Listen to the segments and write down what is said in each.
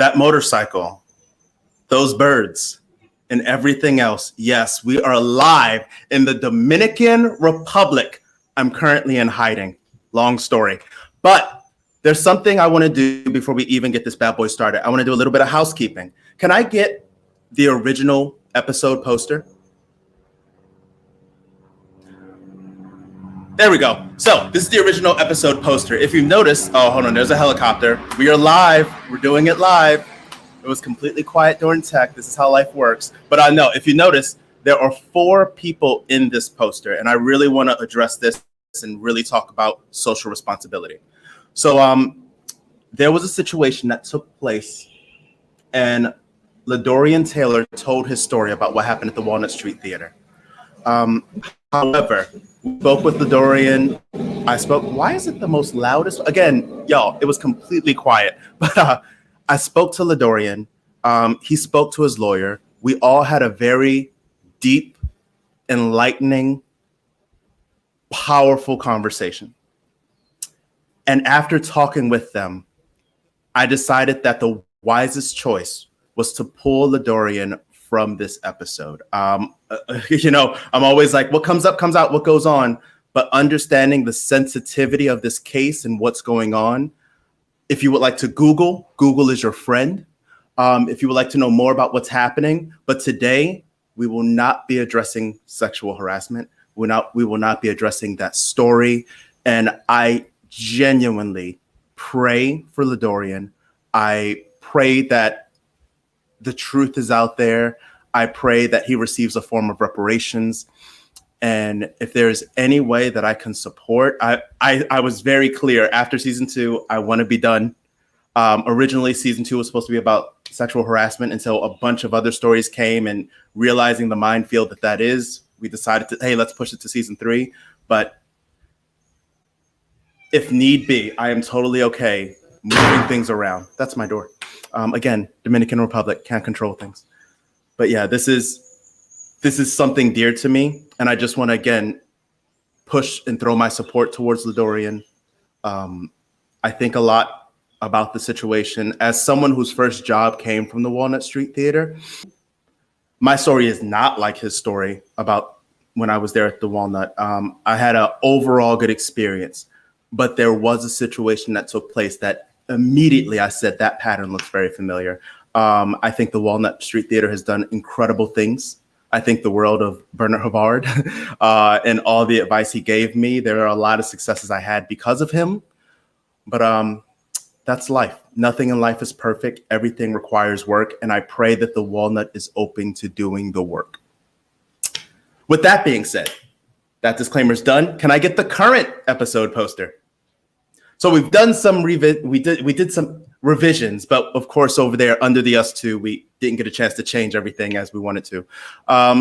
that motorcycle, those birds, and everything else. Yes, we are live in the Dominican Republic. I'm currently in hiding. Long story. But there's something I want to do before we even get this bad boy started. I want to do a little bit of housekeeping. Can I get the original episode poster? There we go. So this is the original episode poster. If you notice, oh, hold on, there's a helicopter. We are live. We're doing it live. It was completely quiet during tech. This is how life works. But I know, if you notice, there are 4 people in this poster, and I really want to address this and really talk about social responsibility. So there was a situation that took place, and LaDorian Taylor told his story about what happened at the Walnut Street Theater. However, we spoke with LaDorian. I spoke. Why is it the most loudest? Again, y'all, it was completely quiet. But I spoke to LaDorian. He spoke to his lawyer. We all had a very deep, enlightening, powerful conversation. And after talking with them, I decided that the wisest choice was to pull LaDorian from this episode. You know, I'm always like, what comes up, comes out, what goes on. But understanding the sensitivity of this case and what's going on, if you would like to Google, Google is your friend. If you would like to know more about what's happening. But today, we will not be addressing sexual harassment. We will not be addressing that story. And I genuinely pray for LaDorian. I pray that the truth is out there. I pray that he receives a form of reparations. And if there's any way that I can support, I was very clear after season 2, I want to be done. Originally, season 2 was supposed to be about sexual harassment until a bunch of other stories came, and realizing the minefield that is, we decided to, hey, let's push it to season 3. But if need be, I am totally okay moving things around. That's my door. Again, Dominican Republic, can't control things. But yeah, this is something dear to me. And I just want to, again, push and throw my support towards LaDorian. I think a lot about the situation. As someone whose first job came from the Walnut Street Theater, my story is not like his story about when I was there at the Walnut. I had an overall good experience, but there was a situation that took place that immediately I said that pattern looks very familiar. I think the Walnut Street Theater has done incredible things. I think the world of Bernard Havard and all the advice he gave me. There are a lot of successes I had because of him, but that's life. Nothing in life is perfect. Everything requires work, and I pray that the Walnut is open to doing the work. With that being said, that disclaimer's done. Can I get the current episode poster? So we've done some we did some revisions, but of course over there under the Us Two, we didn't get a chance to change everything as we wanted to.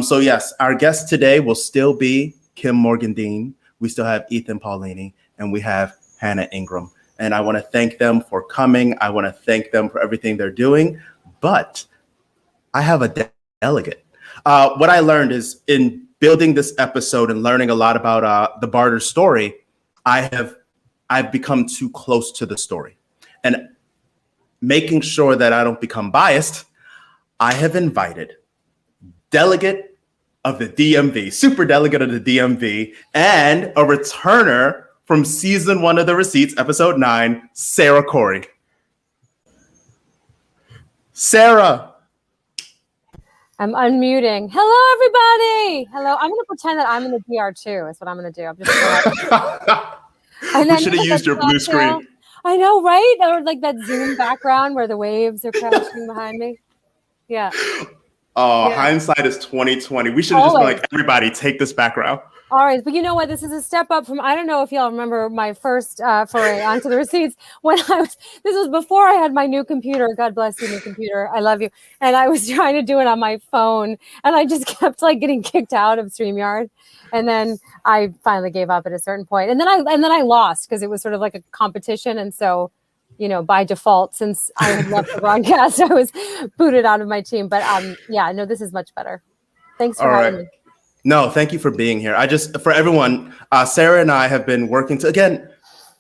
So yes, our guest today will still be Kim Morgan-Dean. We still have Ethan Paulini, and we have Hannah Ingram. And I want to thank them for coming. I want to thank them for everything they're doing. But I have a delegate. What I learned is in building this episode and learning a lot about the Barter story, I've become too close to the story. And making sure that I don't become biased, I have invited delegate of the DMV, super delegate of the DMV, and a returner from season 1 of The Receipts, episode 9, Sarah Corey. Sarah. I'm unmuting. Hello, everybody. Hello. I'm going to pretend that I'm in the DR too. Is what I'm going to do. I'm just we should have used your blue screen. I know, right? Or like that Zoom background where the waves are crashing behind me. Yeah. Oh, yeah. Hindsight is 2020. We should have just been like, everybody, take this background. All right, but you know what? This is a step up from, I don't know if y'all remember my first foray onto the receipts when this was before I had my new computer. God bless you, new computer. I love you. And I was trying to do it on my phone, and I just kept like getting kicked out of StreamYard. And then I finally gave up at a certain point. And then I lost because it was sort of like a competition. And so, you know, by default, since I had left the broadcast, I was booted out of my team. But yeah, no, this is much better. Thanks for having me. No, thank you for being here. For everyone, Sarah and I have been working to, again,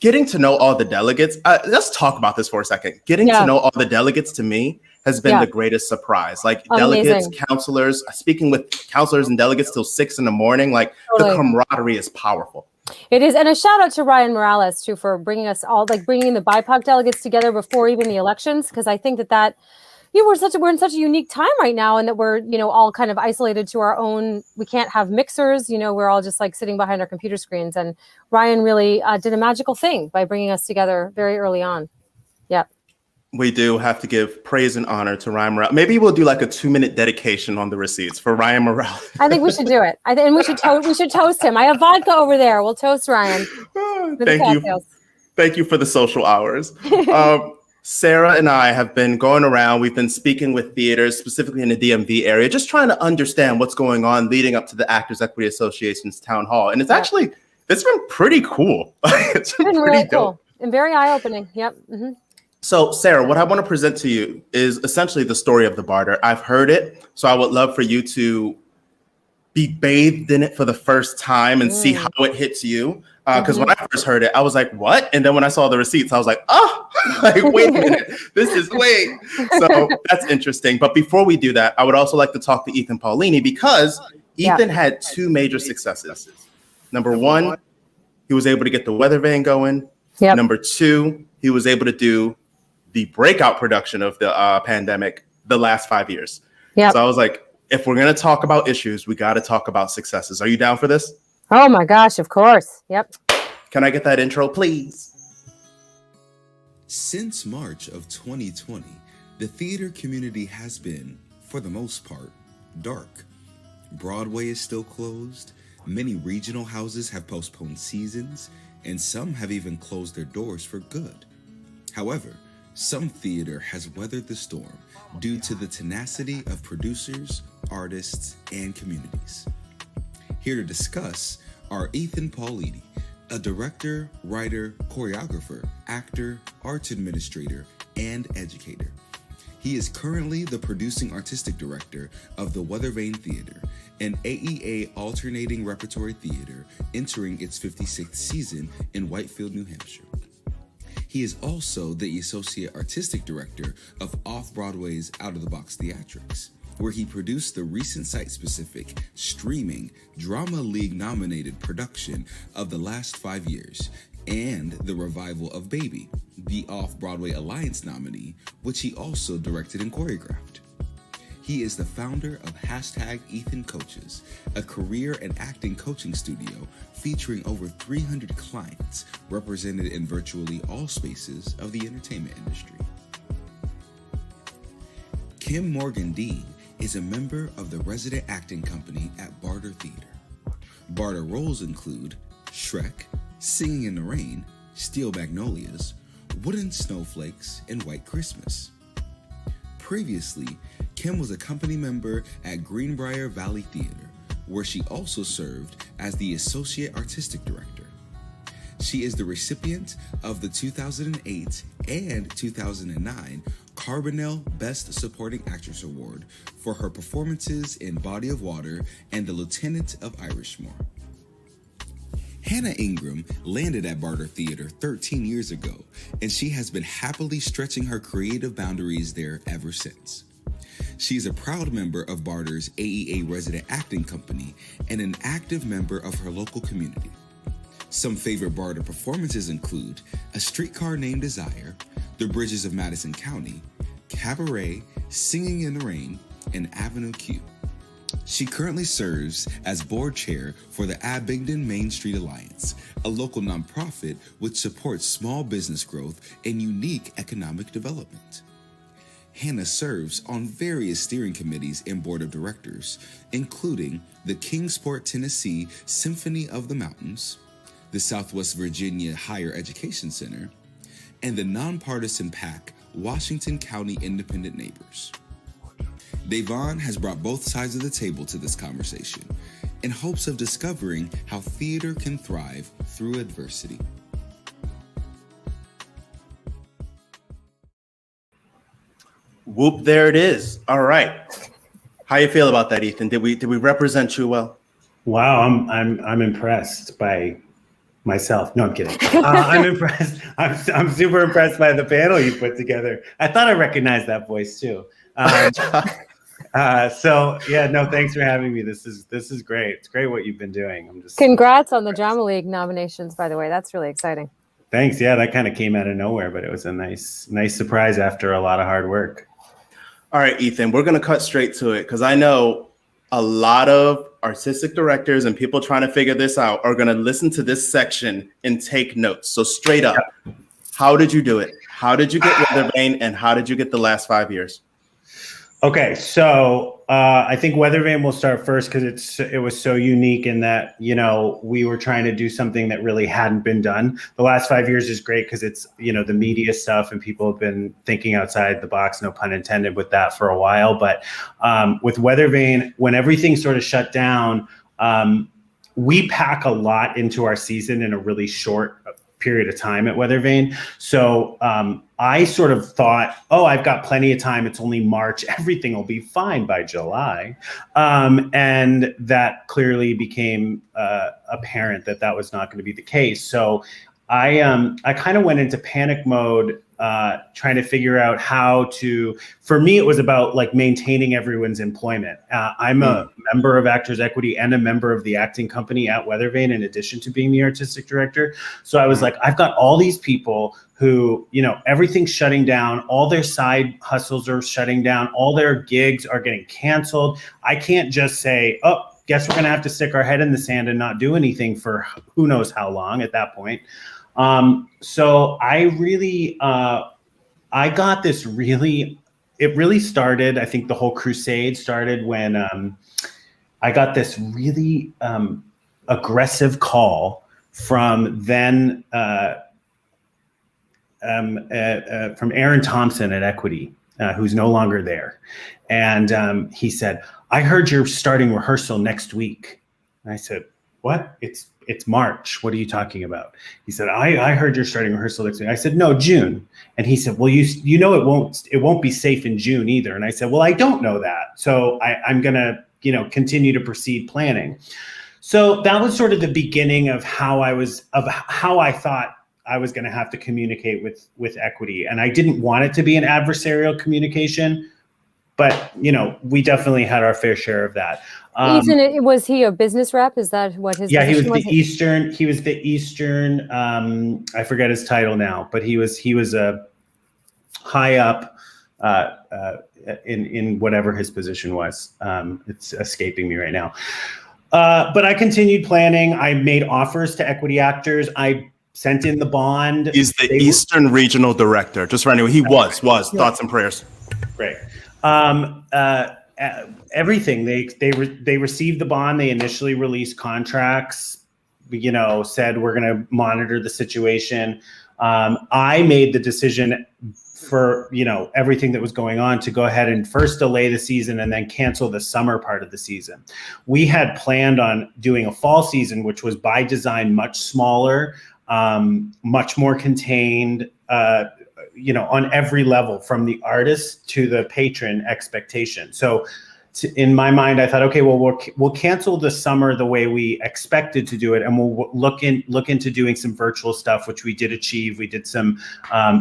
getting to know all the delegates. Let's talk about this for a second. Getting to know all the delegates to me has been the greatest surprise. Like delegates, counselors, speaking with counselors and delegates till 6 a.m. Like the camaraderie is powerful. It is. And a shout out to Ryan Morales too, for bringing us all, like bringing the BIPOC delegates together before even the elections. Cause I think that we're in such a unique time right now, and that we're, all kind of isolated to our own. We can't have mixers, we're all just like sitting behind our computer screens. And Ryan really did a magical thing by bringing us together very early on. Yeah. We do have to give praise and honor to Ryan Morales. Maybe we'll do like a 2-minute dedication on the receipts for Ryan Morales. I think we should do it. And we should toast him. I have vodka over there. We'll toast Ryan. Thank you. Thank you for the social hours. Sarah and I have been going around. We've been speaking with theaters, specifically in the DMV area, just trying to understand what's going on leading up to the Actors Equity Association's town hall. And it's been pretty cool. It's been really cool and very eye-opening. Yep. Mm-hmm. So, Sarah, what I want to present to you is essentially the story of the barter. I've heard it, so I would love for you to be bathed in it for the first time and see how it hits you. Because when I first heard it, I was like, what? And then when I saw the receipts, I was like, oh, wait a minute. So that's interesting. But before we do that, I would also like to talk to Ethan Paulini, because Ethan had 2 major successes. Number 1, he was able to get the weather vane going. Yep. Number 2, he was able to do the breakout production of the pandemic the last 5 years. Yeah. So I was like, if we're going to talk about issues, we got to talk about successes. Are you down for this? Oh my gosh, of course. Yep. Can I get that intro, please? Since March of 2020, the theater community has been, for the most part, dark. Broadway is still closed. Many regional houses have postponed seasons, and some have even closed their doors for good. However, some theater has weathered the storm due to the tenacity of producers, artists, and communities. Here to discuss are Ethan Paulini, a director, writer, choreographer, actor, arts administrator, and educator. He is currently the producing artistic director of the Weather Vane Theater, an AEA alternating repertory theater entering its 56th season in Whitefield, New Hampshire. He is also the associate artistic director of Off-Broadway's Out of the Box Theatrics, where he produced the recent site-specific, streaming, Drama League-nominated production of The Last 5 Years, and the revival of Baby, the Off-Broadway Alliance nominee, which he also directed and choreographed. He is the founder of #EthanCoaches, a career and acting coaching studio featuring over 300 clients represented in virtually all spaces of the entertainment industry. Kim Morgan Dean is a member of the resident acting company at Barter Theater. Barter roles include Shrek, Singing in the Rain, Steel Magnolias, Wooden Snowflakes, and White Christmas. Previously, Kim was a company member at Greenbrier Valley Theater, where she also served as the Associate Artistic Director. She is the recipient of the 2008 and 2009 Carbonell Best Supporting Actress Award for her performances in Body of Water and The Lieutenant of Irishmore. Hannah Ingram landed at Barter Theater 13 years ago, and she has been happily stretching her creative boundaries there ever since. She is a proud member of Barter's AEA resident acting company and an active member of her local community. Some favorite Barter performances include A Streetcar Named Desire, The Bridges of Madison County, Cabaret, Singing in the Rain, and Avenue Q. She currently serves as board chair for the Abingdon Main Street Alliance, a local nonprofit which supports small business growth and unique economic development. Hannah serves on various steering committees and board of directors, including the Kingsport, Tennessee Symphony of the Mountains, the Southwest Virginia Higher Education Center, and the nonpartisan PAC Washington County Independent Neighbors. Davon has brought both sides of the table to this conversation in hopes of discovering how theater can thrive through adversity. Whoop, there it is. All right. How you feel about that, Ethan? Did we represent you well? Wow, I'm impressed by Myself. No, I'm kidding. I'm impressed. I'm super impressed by the panel you put together. I thought I recognized that voice too. So yeah, no, thanks for having me. This is great. It's great what you've been doing. Congrats on the Drama League nominations, by the way. That's really exciting. Thanks. Yeah, that kind of came out of nowhere, but it was a nice surprise after a lot of hard work. All right, Ethan, we're going to cut straight to it because I know a lot of artistic directors and people trying to figure this out are going to listen to this section and take notes. So straight up, how did you do it? How did you get Weathervane, and how did you get the last 5 years? Okay, so I think Weathervane will start first because it was so unique in that, you know, we were trying to do something that really hadn't been done. The last 5 years is great because it's, you know, the media stuff and people have been thinking outside the box, no pun intended, with that for a while. But with Weathervane, when everything sort of shut down, we pack a lot into our season in a really short period of time at Weathervane. So I sort of thought, oh, I've got plenty of time. It's only March. Everything will be fine by July. And that clearly became apparent that was not going to be the case. So I kind of went into panic mode, trying to figure out how to, for me, it was about like maintaining everyone's employment. I'm a member of Actors Equity and a member of the acting company at Weathervane, in addition to being the artistic director. So I was like, I've got all these people who, you know, everything's shutting down. All their side hustles are shutting down. All their gigs are getting canceled. I can't just say, oh, guess we're going to have to stick our head in the sand and not do anything for who knows how long at that point. So I really, I got this really, it really started, I think the whole crusade started when I got this really aggressive call from then, from Aaron Thompson at Equity, who's no longer there. And he said, I heard you're starting rehearsal next week. And I said, what? It's March. What are you talking about? He said, I heard you're starting rehearsal next week. I said, no, June. And he said, well, you know, it won't be safe in June either. And I said, well, I don't know that. So I'm going to, you know, continue to proceed planning. So that was sort of the beginning of how I thought I was going to have to communicate with Equity. And I didn't want it to be an adversarial communication, but, you know, we definitely had our fair share of that. Ethan, was he a business rep? Is that what his he was was? He was the Eastern, I forget his title now, but he was a high up in whatever his position was. It's escaping me right now. But I continued planning. I made offers to Equity actors. I sent in the bond. He's the Eastern Regional Director. Just for anyone, he was. Thoughts and prayers. Great. Everything. They received the bond. They initially released contracts, you know, said we're going to monitor the situation. I made the decision for, you know, everything that was going on to go ahead and first delay the season and then cancel the summer part of the season. We had planned on doing a fall season, which was by design much smaller, much more contained, you know, on every level, from the artist to the patron expectation. So in my mind, I thought, okay, well, we'll cancel the summer the way we expected to do it, and we'll look into doing some virtual stuff, which we did achieve. We did some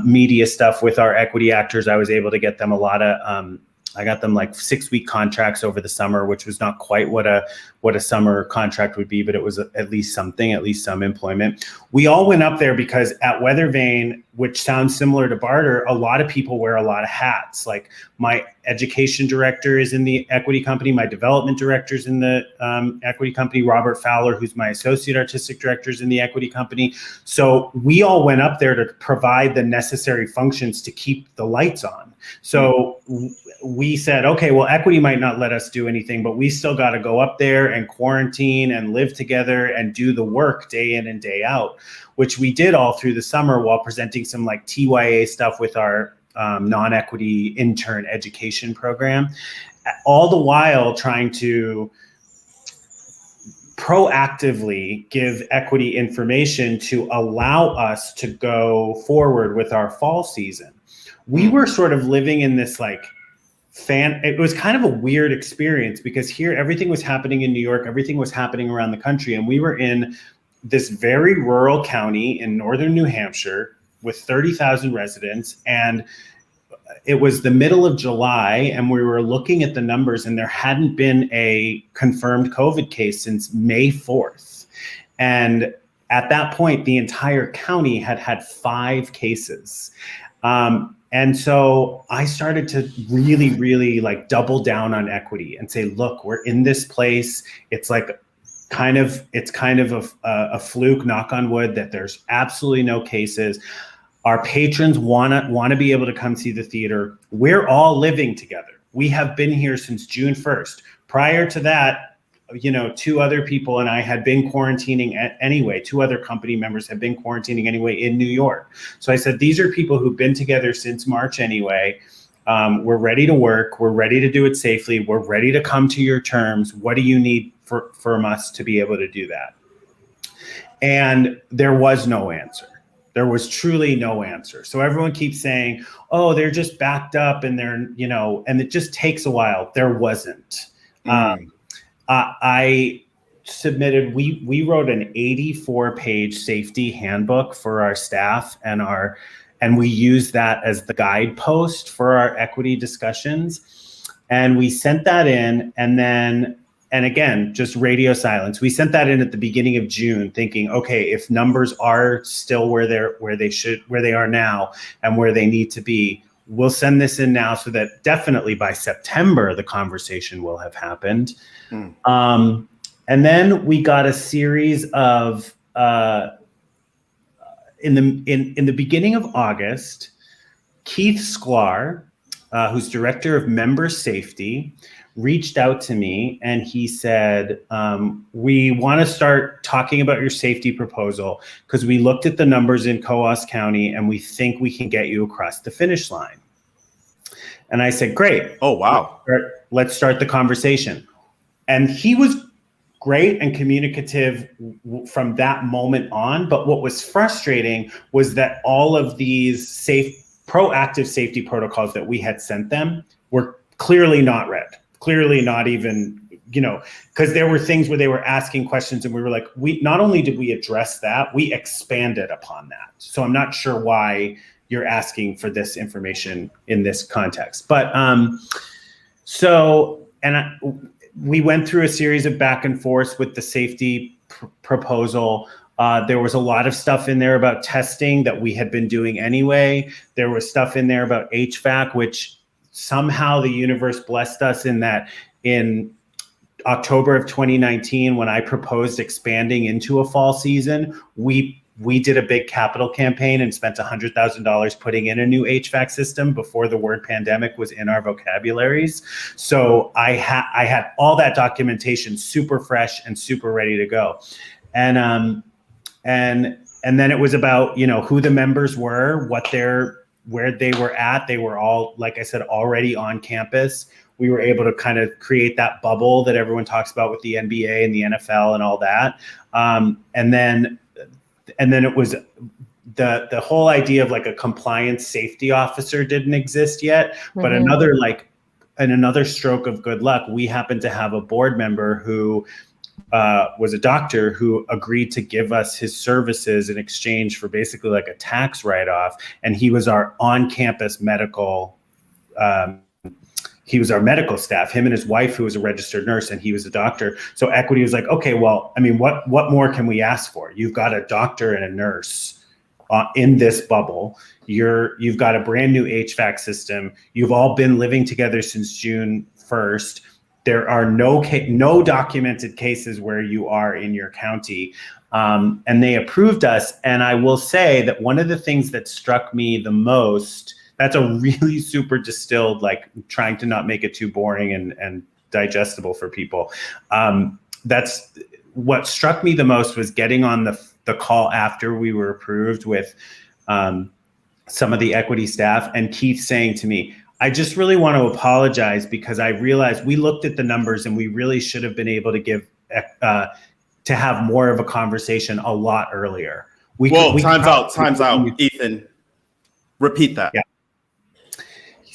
media stuff with our Equity actors. I was able to get them a lot of, I got them like 6-week contracts over the summer, which was not quite what a summer contract would be, but it was at least something, at least some employment. We all went up there because at Weathervane, which sounds similar to Barter, a lot of people wear a lot of hats. Like my education director is in the Equity company, my development director is in the Equity company, Robert Fowler, who's my associate artistic director, is in the Equity company. So we all went up there to provide the necessary functions to keep the lights on. So we said, okay, well, Equity might not let us do anything, but we still got to go up there and quarantine and live together and do the work day in and day out, which we did all through the summer while presenting some like TYA stuff with our non-Equity intern education program, all the while trying to proactively give Equity information to allow us to go forward with our fall season. We were sort of living in this like it was kind of a weird experience because here everything was happening in New York, everything was happening around the country, and we were in this very rural county in northern New Hampshire with 30,000 residents, and it was the middle of July, and we were looking at the numbers, and there hadn't been a confirmed COVID case since May 4th. And at that point, the entire county had had 5 cases. And so I started to really, really like double down on equity and say, look, we're in this place. It's like kind of a fluke, knock on wood, that there's absolutely no cases. Our patrons want to be able to come see the theater. We're all living together. We have been here since June 1st. Prior to that, 2 other people and I had been quarantining anyway. 2 other company members had been quarantining anyway in New York. So I said, these are people who've been together since March anyway. We're ready to work. We're ready to do it safely. We're ready to come to your terms. What do you need from us to be able to do that? And there was no answer. There was truly no answer. So everyone keeps saying, oh, they're just backed up and they're, and it just takes a while. There wasn't. I submitted, we wrote an 84-page safety handbook for our staff and we used that as the guidepost for our equity discussions. And we sent that in, and again, just radio silence. We sent that in at the beginning of June thinking, okay, if numbers are still where they are now and where they need to be, we'll send this in now so that definitely by September, the conversation will have happened. And then we got a series of, in the beginning of August, Keith Sklar, who's director of member safety, reached out to me and he said, we want to start talking about your safety proposal because we looked at the numbers in Coos County and we think we can get you across the finish line. And I said, great. Oh, wow. Let's start the conversation. And he was great and communicative from that moment on. But what was frustrating was that all of these proactive safety protocols that we had sent them were clearly not read, clearly not even, because there were things where they were asking questions and we were like, not only did we address that, we expanded upon that. So I'm not sure why you're asking for this information in this context. But we went through a series of back and forth with the safety proposal. There was a lot of stuff in there about testing that we had been doing anyway. There was stuff in there about HVAC, which somehow the universe blessed us in that in October of 2019, when I proposed expanding into a fall season, we did a big capital campaign and spent $100,000 putting in a new HVAC system before the word pandemic was in our vocabularies. So I had all that documentation super fresh and super ready to go. And then it was about, who the members were, where they were at. They were all, like I said, already on campus. We were able to kind of create that bubble that everyone talks about with the NBA and the NFL and all that. And then it was the whole idea of like a compliance safety officer didn't exist yet. Mm-hmm. But another stroke of good luck, we happened to have a board member who was a doctor who agreed to give us his services in exchange for basically like a tax write-off. And he was our on-campus medical he was our medical staff, him and his wife, who was a registered nurse, and he was a doctor. So Equity was like, okay, well, I mean, what more can we ask for? You've got a doctor and a nurse in this bubble. You've got a brand new HVAC system. You've all been living together since June 1st. There are no documented cases where you are in your county. And they approved us. And I will say that one of the things that struck me the most, that's a really super distilled, like trying to not make it too boring and digestible for people. That's what struck me the most was getting on the call after we were approved with some of the Equity staff and Keith saying to me, I just really want to apologize because I realized we looked at the numbers and we really should have been able to to have more of a conversation a lot earlier. Time's out, Ethan. Repeat that. Yeah.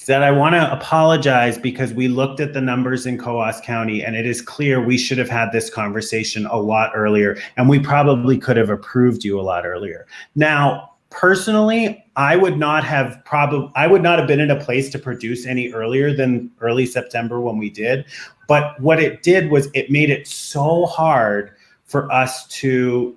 said, I want to apologize because we looked at the numbers in Coos County and it is clear we should have had this conversation a lot earlier, and we probably could have approved you a lot earlier. Now, personally, I would not have been in a place to produce any earlier than early September when we did. But what it did was it made it so hard for us to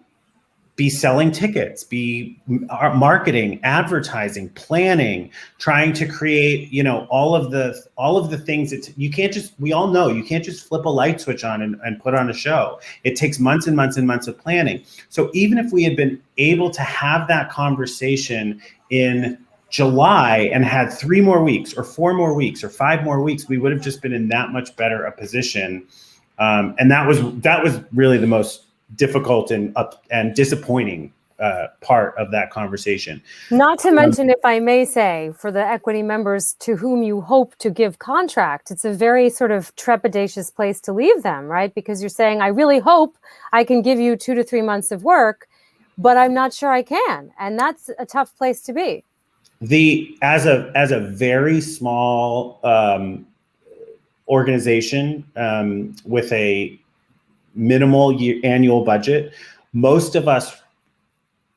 be selling tickets, be marketing, advertising, planning, trying to create, all of the things that we all know you can't just flip a light switch on and put on a show. It takes months and months and months of planning. So even if we had been able to have that conversation in July and had 3 more weeks or 4 more weeks or 5 more weeks, we would have just been in that much better a position. And that was really the most difficult and disappointing part of that conversation. Not to mention, if I may say, for the equity members to whom you hope to give contract, it's a very sort of trepidatious place to leave them, right? Because you're saying, I really hope I can give you 2 to 3 months of work, but I'm not sure I can. And that's a tough place to be. As a very small organization with a minimal annual budget, most of us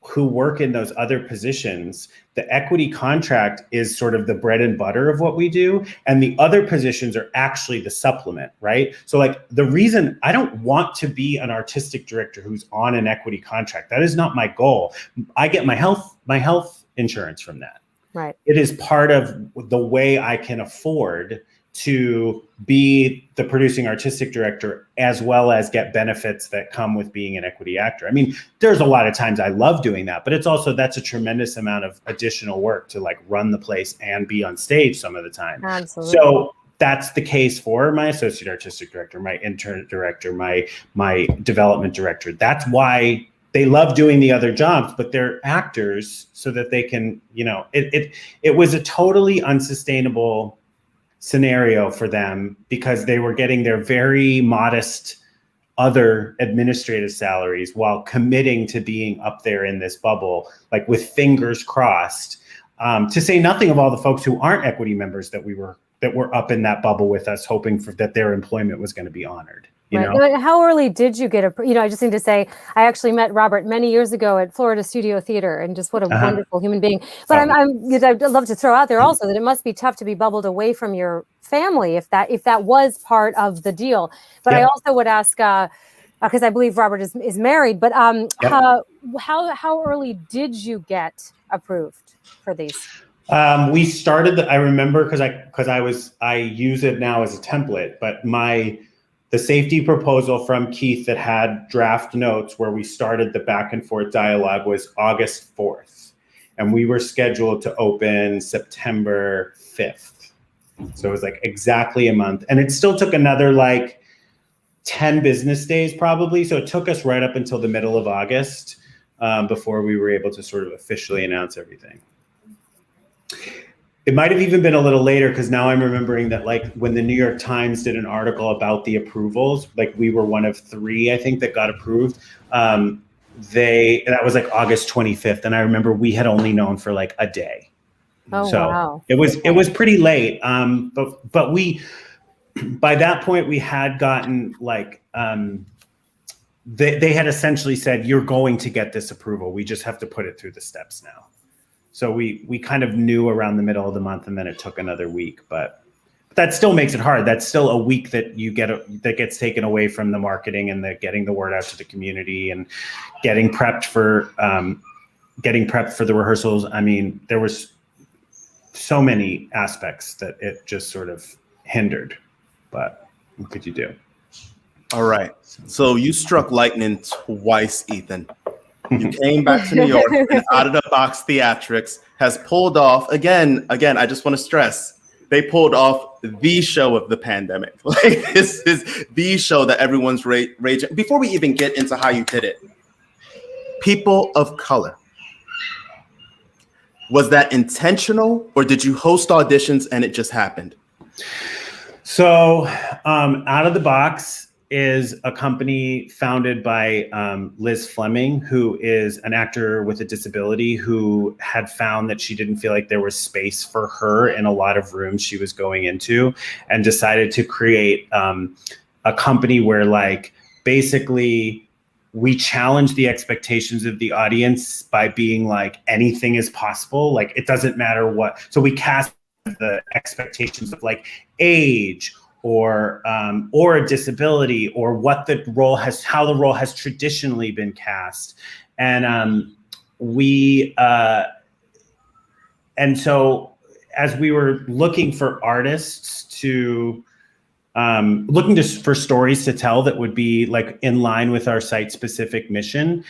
who work in those other positions, the equity contract is sort of the bread and butter of what we do. And the other positions are actually the supplement, right? So like the reason I don't want to be an artistic director who's on an equity contract, that is not my goal. I get my health insurance from that. Right. It is part of the way I can afford to be the producing artistic director as well as get benefits that come with being an equity actor. I mean, there's a lot of times I love doing that, but that's a tremendous amount of additional work to like run the place and be on stage some of the time. Absolutely. So that's the case for my associate artistic director, my intern director, my development director. That's why they love doing the other jobs, but they're actors so that they can, it was a totally unsustainable scenario for them because they were getting their very modest other administrative salaries while committing to being up there in this bubble, like with fingers crossed, to say nothing of all the folks who aren't equity members that were up in that bubble with us, hoping that their employment was going to be honored. Right. How early did you get I just need to say, I actually met Robert many years ago at Florida Studio Theater, and just what a wonderful human being. But I'd love to throw out there also that it must be tough to be bubbled away from your family if that was part of the deal. But I also would ask, because I believe Robert is married, but how early did you get approved for these? We started, I remember because I use it now as a template, but the safety proposal from Keith that had draft notes where we started the back and forth dialogue was August 4th. And we were scheduled to open September 5th. So it was like exactly a month. And it still took another like 10 business days probably. So it took us right up until the middle of August before we were able to sort of officially announce everything. It might have even been a little later because now I'm remembering that like when the New York Times did an article about the approvals, like we were one of 3, I think, that got approved. That was like August 25th. And I remember we had only known for like a day. Oh, so wow. It was pretty late. But we, by that point we had gotten like, they had essentially said, you're going to get this approval. We just have to put it through the steps now. So we kind of knew around the middle of the month, and then it took another week. But that still makes it hard. That's still a week that that gets taken away from the marketing and getting the word out to the community and getting prepped for the rehearsals. I mean, there was so many aspects that it just sort of hindered. But what could you do? All right. So you struck lightning twice, Ethan. You came back to New York, and out of the box theatrics has pulled off again. I just want to stress, they pulled off the show of the pandemic. Like this is the show that everyone's raging. Before we even get into how you did it, people of color. Was that intentional, or did you host auditions and it just happened? So out of the box, is a company founded by Liz Fleming, who is an actor with a disability who had found that she didn't feel like there was space for her in a lot of rooms she was going into, and decided to create a company where like basically we challenge the expectations of the audience by being like anything is possible. Like it doesn't matter what. So we cast the expectations of like age or a disability or what the role has, how the role has traditionally been cast. And and so as we were looking for artists to for stories to tell that would be like in line with our site specific mission,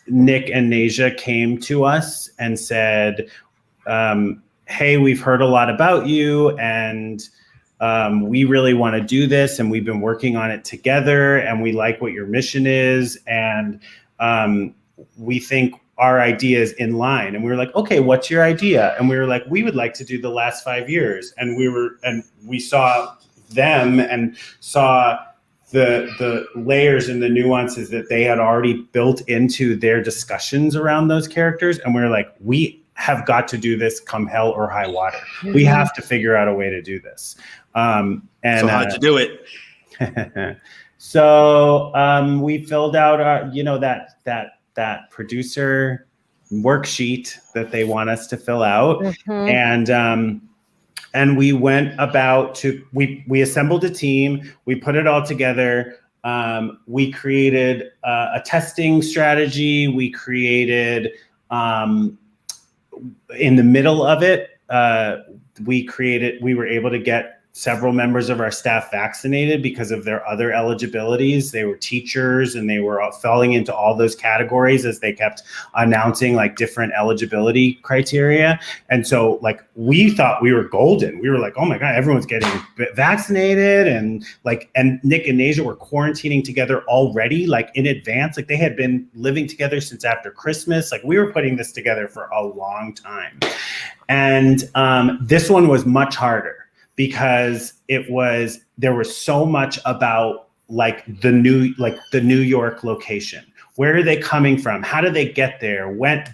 Nick and Nasia came to us and said, hey, we've heard a lot about you, and we really want to do this, and we've been working on it together, and we like what your mission is, and we think our idea is in line. And we were like, okay, what's your idea? And we were like, we would like to do the last 5 years. And we saw them and saw the layers and the nuances that they had already built into their discussions around those characters. And we were like, we have got to do this come hell or high water. Mm-hmm. We have to figure out a way to do this. And so how'd you do it? So we filled out our, that producer worksheet that they want us to fill out. Mm-hmm. And we went about to, we assembled a team, we put it all together. We created a testing strategy. We created, in the middle of it, we were able to get several members of our staff vaccinated because of their other eligibilities. They were teachers, and they were falling into all those categories as they kept announcing like different eligibility criteria. And so like we thought we were golden. We were like, oh my God, everyone's getting vaccinated, and Nick and Nasia were quarantining together already, like in advance. Like they had been living together since after Christmas. Like we were putting this together for a long time. And this one was much harder, because there was so much about like the New York location. Where are they coming from? How do they get there? When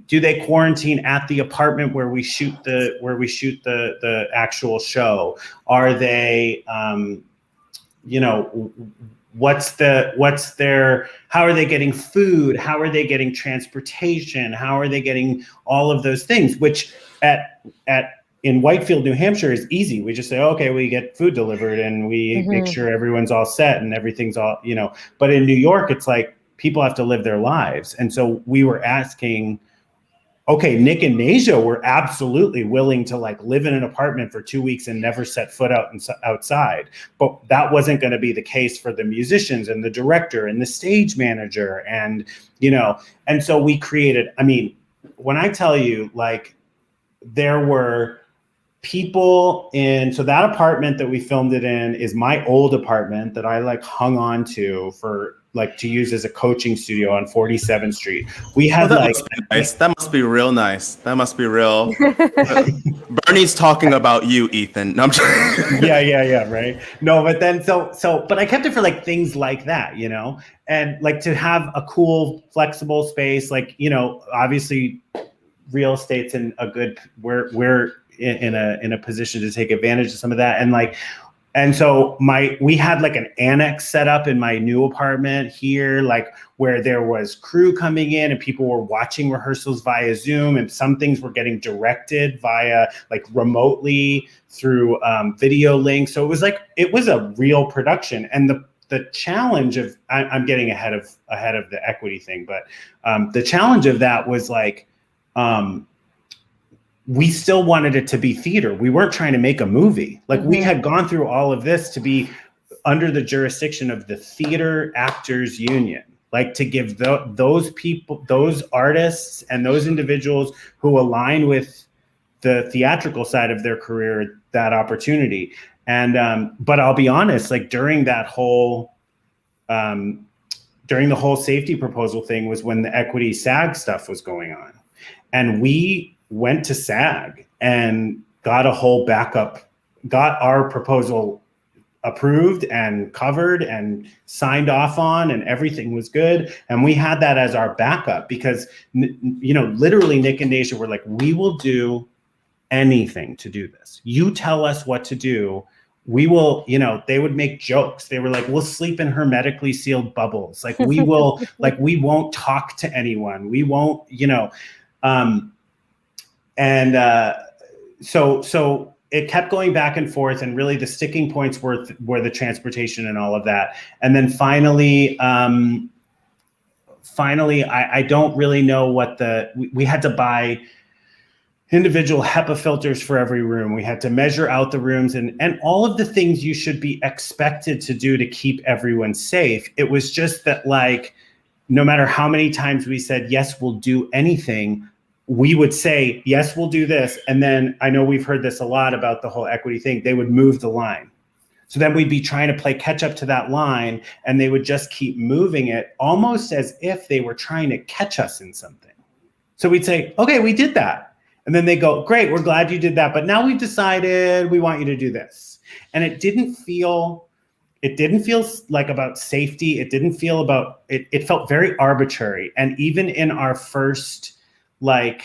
do they quarantine at the apartment where we shoot the actual show? Are they, what's their, how are they getting food? How are they getting transportation? How are they getting all of those things? Which in Whitefield, New Hampshire is easy. We just say, okay, we get food delivered, and we make sure everyone's all set and everything's all, but in New York, it's like people have to live their lives. And so we were asking, okay, Nick and Nasia were absolutely willing to like live in an apartment for 2 weeks and never set foot outside. But that wasn't going to be the case for the musicians and the director and the stage manager. And, and so we created, when I tell you, like, there were people so that apartment that we filmed it in is my old apartment that I like hung on to for like to use as a coaching studio on 47th Street. We had nice. That must be real nice. That must be real. Bernie's talking about you, Ethan. No, I'm just yeah, right. No, but then but I kept it for like things like that, and like to have a cool, flexible space, like, obviously real estate's in a good, we're in a position to take advantage of some of that. And so we had like an annex set up in my new apartment here, like where there was crew coming in and people were watching rehearsals via Zoom, and some things were getting directed via like remotely through video links. So it was a real production. And the challenge of, I'm getting ahead of the equity thing, but the challenge of that was like, we still wanted it to be theater. We weren't trying to make a movie. Like we had gone through all of this to be under the jurisdiction of the Theater Actors Union, like to give those people, those artists and those individuals who align with the theatrical side of their career, that opportunity. And, but I'll be honest, like during the whole safety proposal thing was when the equity SAG stuff was going on. And we went to SAG and got a whole backup, got our proposal approved and covered and signed off on, and everything was good. And we had that as our backup because, literally Nick and Nasia were like, we will do anything to do this. You tell us what to do. We will, they would make jokes. They were like, we'll sleep in hermetically sealed bubbles. Like we will, we won't talk to anyone. We won't, so it kept going back and forth, and really the sticking points were the transportation and all of that. And then finally, I don't really know what we had to buy individual HEPA filters for every room. We had to measure out the rooms and all of the things you should be expected to do to keep everyone safe. It was just that, no matter how many times we said, yes, we'll do anything, we would say, yes, we'll do this. And then I know we've heard this a lot about the whole equity thing. They would move the line. So then we'd be trying to play catch up to that line, and they would just keep moving it almost as if they were trying to catch us in something. So we'd say, okay, we did that. And then they go, great, we're glad you did that. But now we've decided we want you to do this. And it didn't feel like about safety. It didn't feel about, it felt very arbitrary. And even in our first, I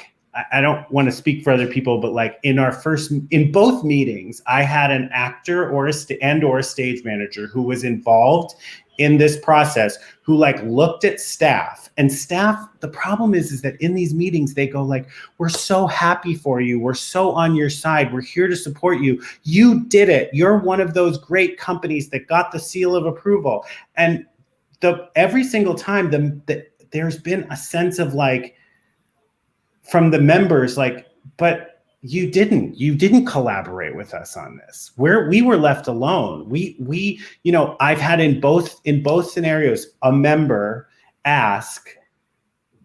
don't want to speak for other people, but in both meetings, I had an actor or a stage manager who was involved in this process, who looked at staff. And staff, the problem is that in these meetings, they go we're so happy for you. We're so on your side. We're here to support you. You did it. You're one of those great companies that got the seal of approval. And every single time there's been a sense of from the members, but you didn't collaborate with us on this. We were left alone. I've had in both scenarios, a member ask,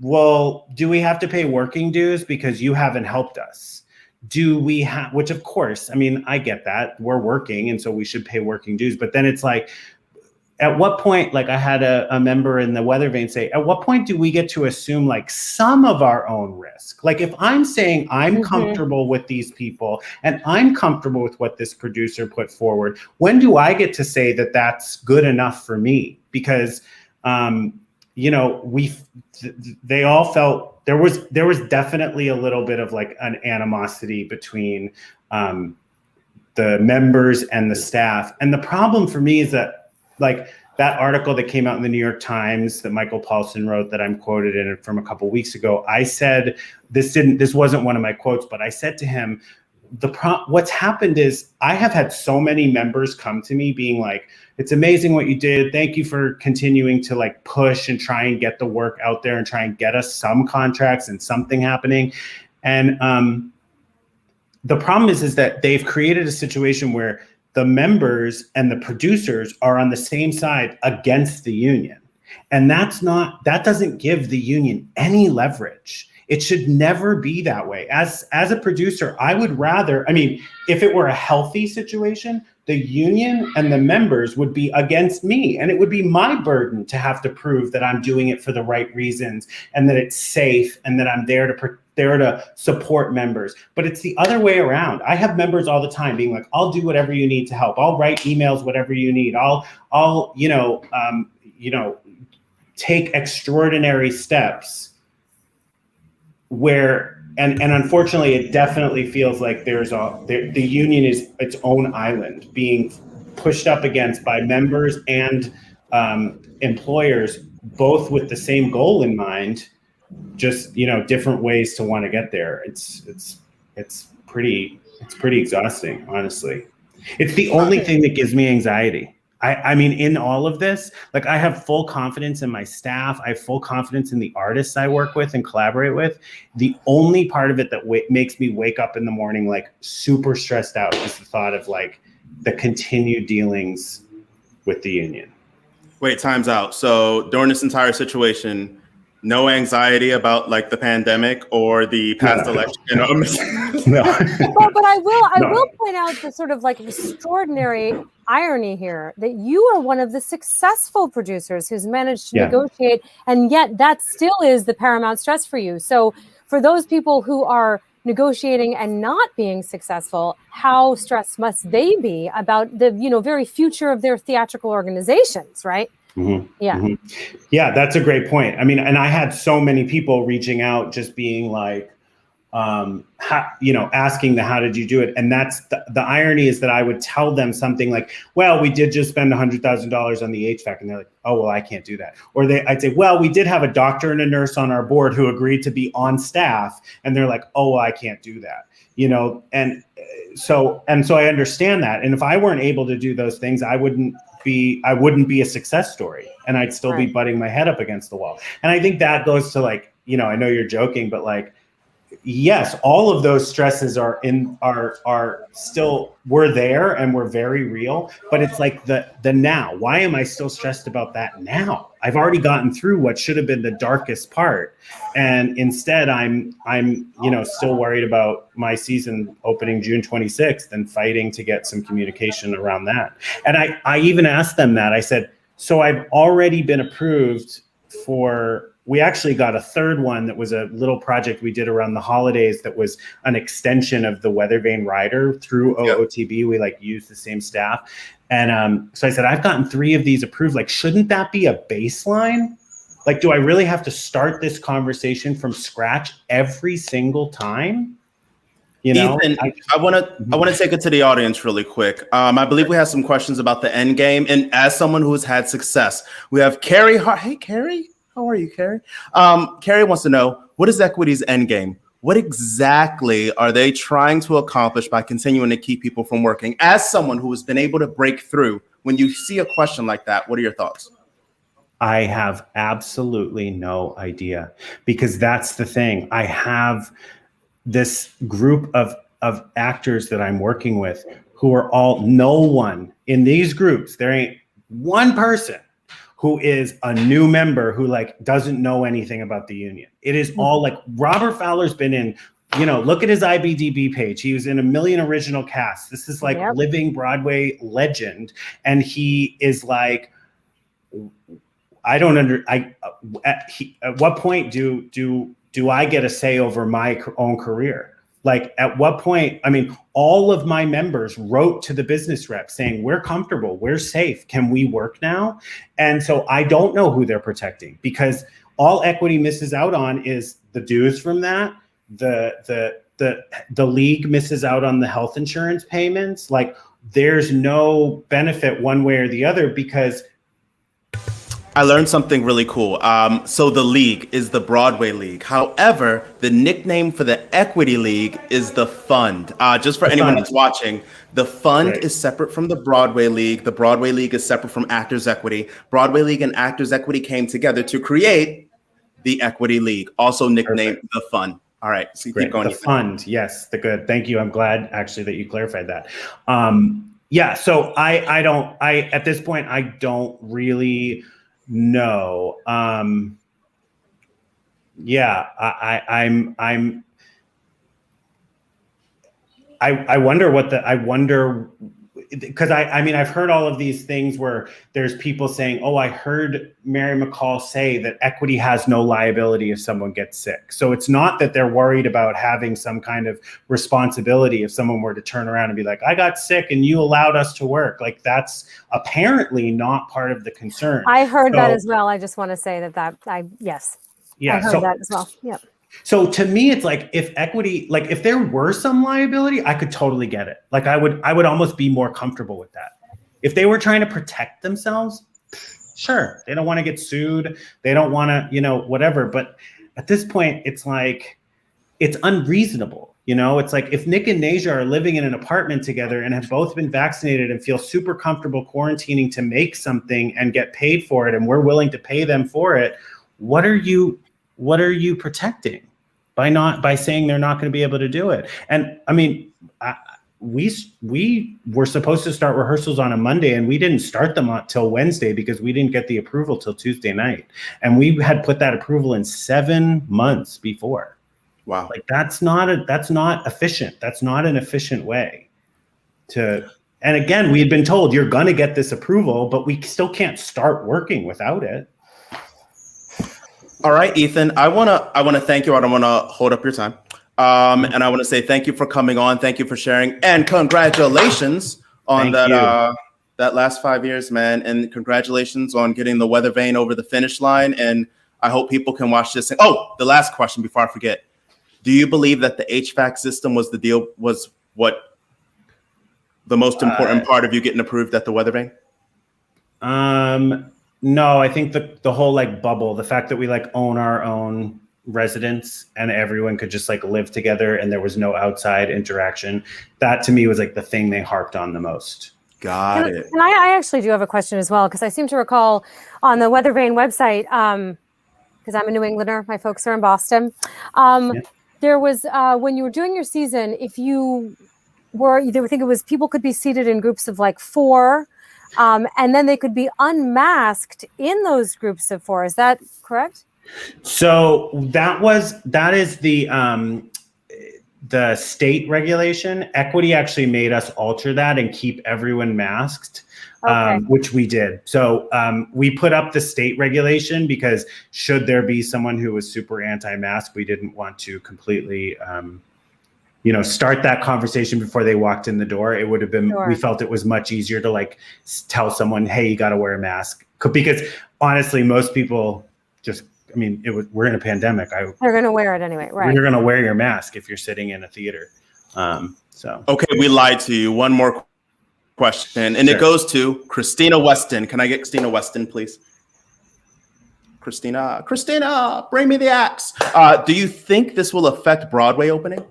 well, do we have to pay working dues because you haven't helped us? Do we have, which of course, I get that we're working and so we should pay working dues. But then it's at what point, I had a member in the weather vane say, at what point do we get to assume some of our own risk? If I'm saying I'm comfortable with these people and I'm comfortable with what this producer put forward, when do I get to say that that's good enough for me? Because, they all felt there was definitely a little bit of an animosity between the members and the staff. And the problem for me is that that article that came out in the New York Times that Michael Paulson wrote that I'm quoted in from a couple of weeks ago, I said, this wasn't one of my quotes, but I said to him, what's happened is I have had so many members come to me being it's amazing what you did. Thank you for continuing to push and try and get the work out there and try and get us some contracts and something happening. And the problem is that they've created a situation where the members and the producers are on the same side against the union. And that doesn't give the union any leverage. It should never be that way. As a producer, I would rather, if it were a healthy situation, the union and the members would be against me, and it would be my burden to have to prove that I'm doing it for the right reasons and that it's safe and that I'm there to support members. But it's the other way around. I have members all the time being I'll do whatever you need to help. I'll write emails, whatever you need. I'll take extraordinary steps where, and unfortunately, it definitely feels like the union is its own island being pushed up against by members and employers, both with the same goal in mind, just different ways to want to get there. It's pretty exhausting, honestly. It's the only thing that gives me anxiety. In all of this, I have full confidence in my staff. I have full confidence in the artists I work with and collaborate with. The only part of it that makes me wake up in the morning super stressed out is the thought of the continued dealings with the union. Wait, time's out. So during this entire situation, no anxiety about the pandemic or the past election. No. But I will point out the sort of extraordinary irony here that you are one of the successful producers who's managed to negotiate, and yet that still is the paramount stress for you. So for those people who are negotiating and not being successful, how stressed must they be about the, very future of their theatrical organizations, right? Mm-hmm. Yeah. Mm-hmm. Yeah, that's a great point. I mean, and I had so many people reaching out, just being like, asking how did you do it? And that's the irony, is that I would tell them something like, well, we did just spend $100,000 on the HVAC. And they're like, oh, well, I can't do that. Or I'd say, well, we did have a doctor and a nurse on our board who agreed to be on staff. And they're like, oh, well, I can't do that. And so I understand that. And if I weren't able to do those things, I wouldn't be a success story, and I'd still be butting my head up against the wall. And I think that goes to I know you're joking, but yes, all of those stresses are still, we're there and we're very real, but it's like the now. Why am I still stressed about that now? I've already gotten through what should have been the darkest part. And instead I'm still worried about my season opening June 26th and fighting to get some communication around that. And I even asked them that. I said, so I've already been approved we actually got a third one that was a little project we did around the holidays that was an extension of the Weather Vane Rider through OOTB. We used the same staff. And so I said, I've gotten 3 of these approved. Shouldn't that be a baseline? Do I really have to start this conversation from scratch every single time? Ethan, I want to take it to the audience really quick. I believe we have some questions about the Endgame. And as someone who has had success, we have Carrie. Hey, Carrie. How are you, Carrie? Carrie wants to know, what is Equity's Endgame? What exactly are they trying to accomplish by continuing to keep people from working? As someone who has been able to break through, when you see a question like that, what are your thoughts? I have absolutely no idea, because that's the thing. I have this group of actors that I'm working with who are all, no one in these groups, there ain't one person who is a new member who doesn't know anything about the union. It is all Robert Fowler's been in, look at his IBDB page. He was in a million original casts. This is living Broadway legend. And he is at what point do I get a say over my own career? At what point, all of my members wrote to the business rep saying, we're comfortable, we're safe, can we work now? And so I don't know who they're protecting, because all Equity misses out on is the dues from that. The league misses out on the health insurance payments. There's no benefit one way or the other, because I learned something really cool. So the league is the Broadway League. However, the nickname for the Equity League is the Fund. Just for anyone that's watching, the Fund is separate from the Broadway League. The Broadway League is separate from Actors Equity. Broadway League and Actors Equity came together to create the Equity League, also nicknamed the Fund. All right, so keep going. The Fund, yes, the good. Thank you. I'm glad actually that you clarified that. So I at this point, I don't really know. I wonder because I've heard all of these things where there's people saying, oh, I heard Mary McCall say that Equity has no liability if someone gets sick. So it's not that they're worried about having some kind of responsibility if someone were to turn around and be like, I got sick and you allowed us to work. That's apparently not part of the concern. I heard that as well. I just want to say yes. Yeah, I heard that as well. Yep. So to me, it's if Equity, if there were some liability, I could totally get it. I would almost be more comfortable with that. If they were trying to protect themselves, sure. They don't want to get sued. They don't want to, whatever. But at this point, it's it's unreasonable. It's if Nick and Naja are living in an apartment together and have both been vaccinated and feel super comfortable quarantining to make something and get paid for it, and we're willing to pay them for it, what are you protecting by saying they're not going to be able to do it? And we were supposed to start rehearsals on a Monday, and we didn't start them until Wednesday because we didn't get the approval till Tuesday night. And we had put that approval in 7 months before. Wow. That's not efficient. That's not an efficient way to. And again, we had been told you're going to get this approval, but we still can't start working without it. All right, Ethan, I want to thank you. I don't want to hold up your time. And I want to say thank you for coming on. Thank you for sharing, and congratulations on that last 5 years, man. And congratulations on getting the weather vane over the finish line. And I hope people can watch this. Oh, the last question before I forget. Do you believe that the HVAC system was what the most important part of you getting approved at the weather vane? No, I think the whole like bubble, the fact that we like own our own residence and everyone could just like live together and there was no outside interaction. That to me was like the thing they harped on the most. Got it. And I actually do have a question as well, because I seem to recall on the Weather Vane website, because I'm a New Englander, my folks are in Boston. There was, when you were doing your season, if you were, I think it was people could be seated in groups of like 4, and then they could be unmasked in those groups of 4. Is that correct? So that is the state regulation. Equity actually made us alter that and keep everyone masked, which we did. So we put up the state regulation because should there be someone who was super anti-mask, we didn't want to completely, start that conversation before they walked in the door. It would have been, we felt it was much easier to like tell someone, hey, you got to wear a mask. Because honestly, most people just, we're in a pandemic. They're going to wear it anyway, right? You're going to wear your mask if you're sitting in a theater. Okay, we lied to you. One more question, and it goes to Christina Weston. Can I get Christina Weston, please? Christina, bring me the axe. Do you think this will affect Broadway opening?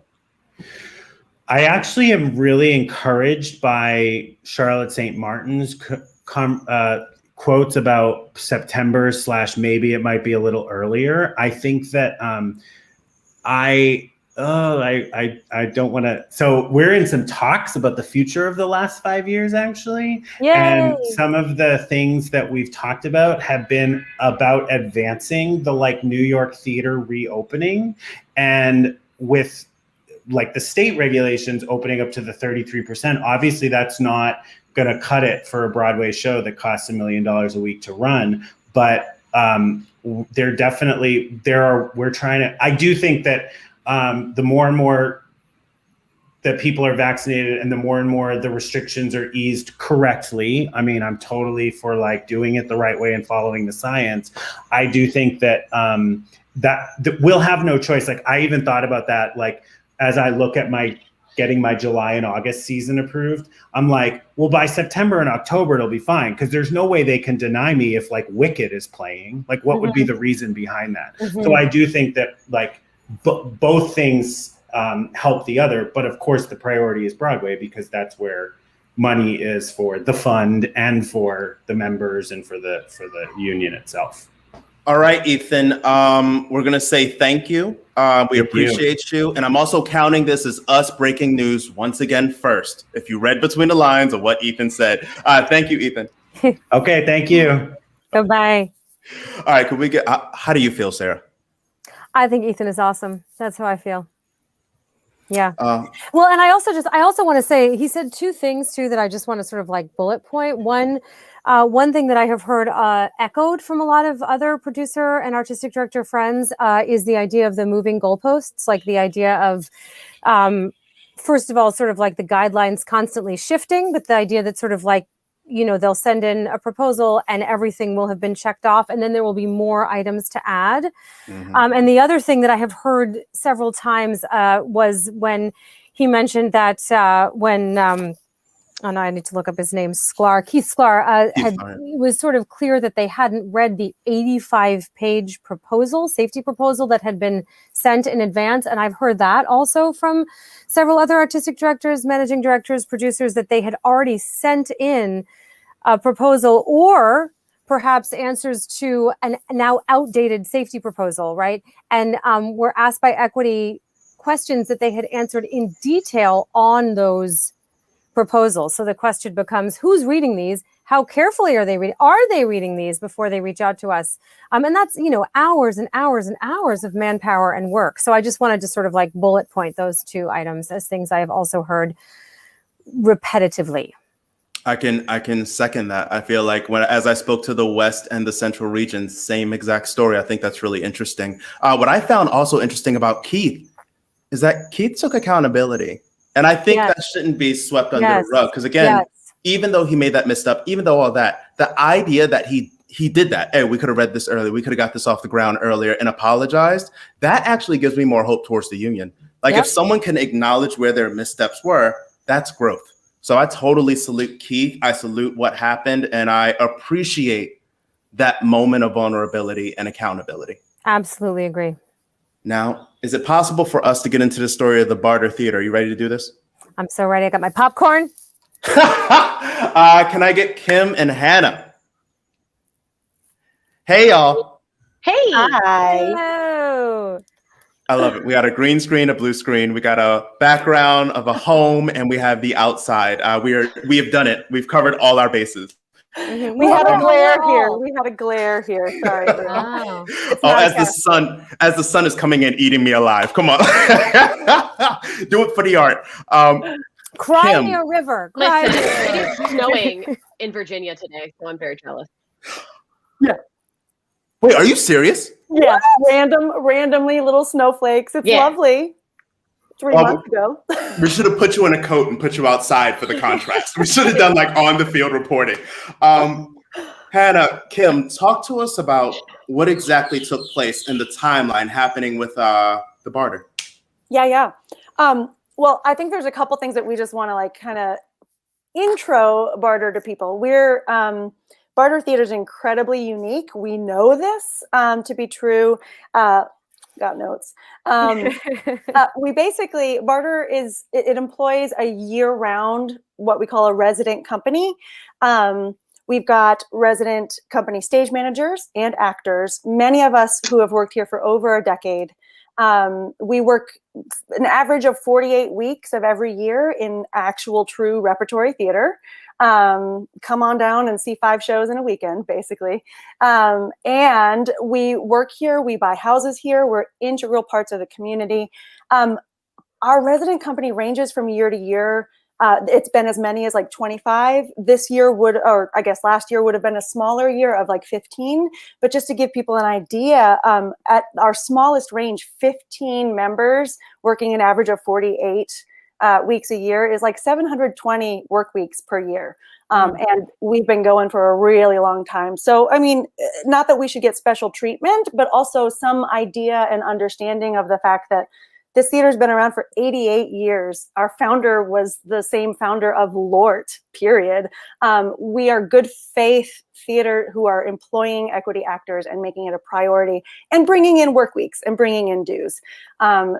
I actually am really encouraged by Charlotte St. Martin's quotes about September / maybe it might be a little earlier. I think that I don't want to. So we're in some talks about the future of the last 5 years, actually. Yay! And some of the things that we've talked about have been about advancing the like New York theater reopening, and with like the state regulations opening up to the 33%. Obviously, that's not going to cut it for a Broadway show that costs $1 million a week to run. But we're trying to, I do think that the more and more that people are vaccinated and the more and more the restrictions are eased correctly. I'm totally for like doing it the right way and following the science. I do think that that we'll have no choice. Like I even thought about that, like as I look at getting my July and August season approved, I'm like, well, by September and October, it'll be fine. Cause there's no way they can deny me if like Wicked is playing, like what would be the reason behind that? So I do think that like both things help the other, but of course the priority is Broadway because that's where money is for the fund and for the members and for the union itself. All right, Ethan, we're going to say thank you. We appreciate you. And I'm also counting this as us breaking news once again first. If you read between the lines of what Ethan said. Thank you, Ethan. Okay, thank you. Goodbye. All right, could we get, how do you feel, Sarah? I think Ethan is awesome. That's how I feel. Yeah. Well, and I also want to say, he said 2 things too that I just want to sort of like bullet point. One thing that I have heard echoed from a lot of other producer and artistic director friends is the idea of the moving goalposts, like the idea of, first of all, sort of like the guidelines constantly shifting, but the idea that sort of like, they'll send in a proposal and everything will have been checked off and then there will be more items to add. And the other thing that I have heard several times was when he mentioned that oh no, I need to look up his name. Keith Sklar was sort of clear that they hadn't read the 85-page safety proposal that had been sent in advance. And I've heard that also from several other artistic directors, managing directors, producers, that they had already sent in a proposal or perhaps answers to a now outdated safety proposal, right? And were asked by Equity questions that they had answered in detail on those proposals. So the question becomes, who's reading these? How carefully are they reading? Are they reading these before they reach out to us? And that's, hours and hours and hours of manpower and work. So I just wanted to sort of like bullet point those 2 items as things I have also heard repetitively. I can second that. I feel like as I spoke to the West and the Central regions, same exact story. I think that's really interesting. What I found also interesting about Keith is that Keith took accountability. And I think Yes. that shouldn't be swept under Yes. the rug. Because again, Yes. even though he made that misstep, even though all that, the idea that he did that, hey, we could have read this earlier, we could have got this off the ground earlier and apologized, that actually gives me more hope towards the union. Like Yep. if someone can acknowledge where their missteps were, that's growth. So I totally salute Keith. I salute what happened, and I appreciate that moment of vulnerability and accountability. Absolutely agree. Now, is it possible for us to get into the story of the Barter Theater? Are you ready to do this? I'm so ready. I got my popcorn. Can I get Kim and Hannah? Hey, y'all. Hey. Hi. Hello. I love it. We got a green screen, a blue screen. We got a background of a home, and we have the outside. We have done it. We've covered all our bases. We had a glare here. We had a glare here. Sorry. Wow. As the sun is coming in, eating me alive. Come on, do it for the art. Cry Kim. me a river. Cry Listen, me a it river. is snowing in Virginia today, so I'm very jealous. Wait, are you serious? Yeah, randomly little snowflakes. It's Yeah. lovely. 3 Oh, months ago. We should have put you in a coat and put you outside for the contrast. We should have done like on the field reporting. Hannah, Kim, talk to us about what exactly took place in the timeline happening with the barter. Yeah. Well, I think there's a couple things that we just want to like kind of intro barter to people. Barter theater is incredibly unique. We know this to be true. Got notes. We basically, barter it employs a year-round, what we call a resident company. We've got resident company stage managers and actors, many of us who have worked here for over a decade. We work an average of 48 weeks of every year in actual true repertory theater. Come on down and see 5 shows in a weekend, basically. And we work here, we buy houses here, we're integral parts of the community. Our resident company ranges from year to year. It's been as many as like 25. This year I guess last year would have been a smaller year of like 15. But just to give people an idea, at our smallest range, 15 members working an average of 48 weeks a year is like 720 work weeks per year. And we've been going for a really long time. So, I mean, not that we should get special treatment, but also some idea and understanding of the fact that this theater's been around for 88 years. Our founder was the same founder of LORT, period. We are good faith theater who are employing equity actors and making it a priority and bringing in work weeks and bringing in dues.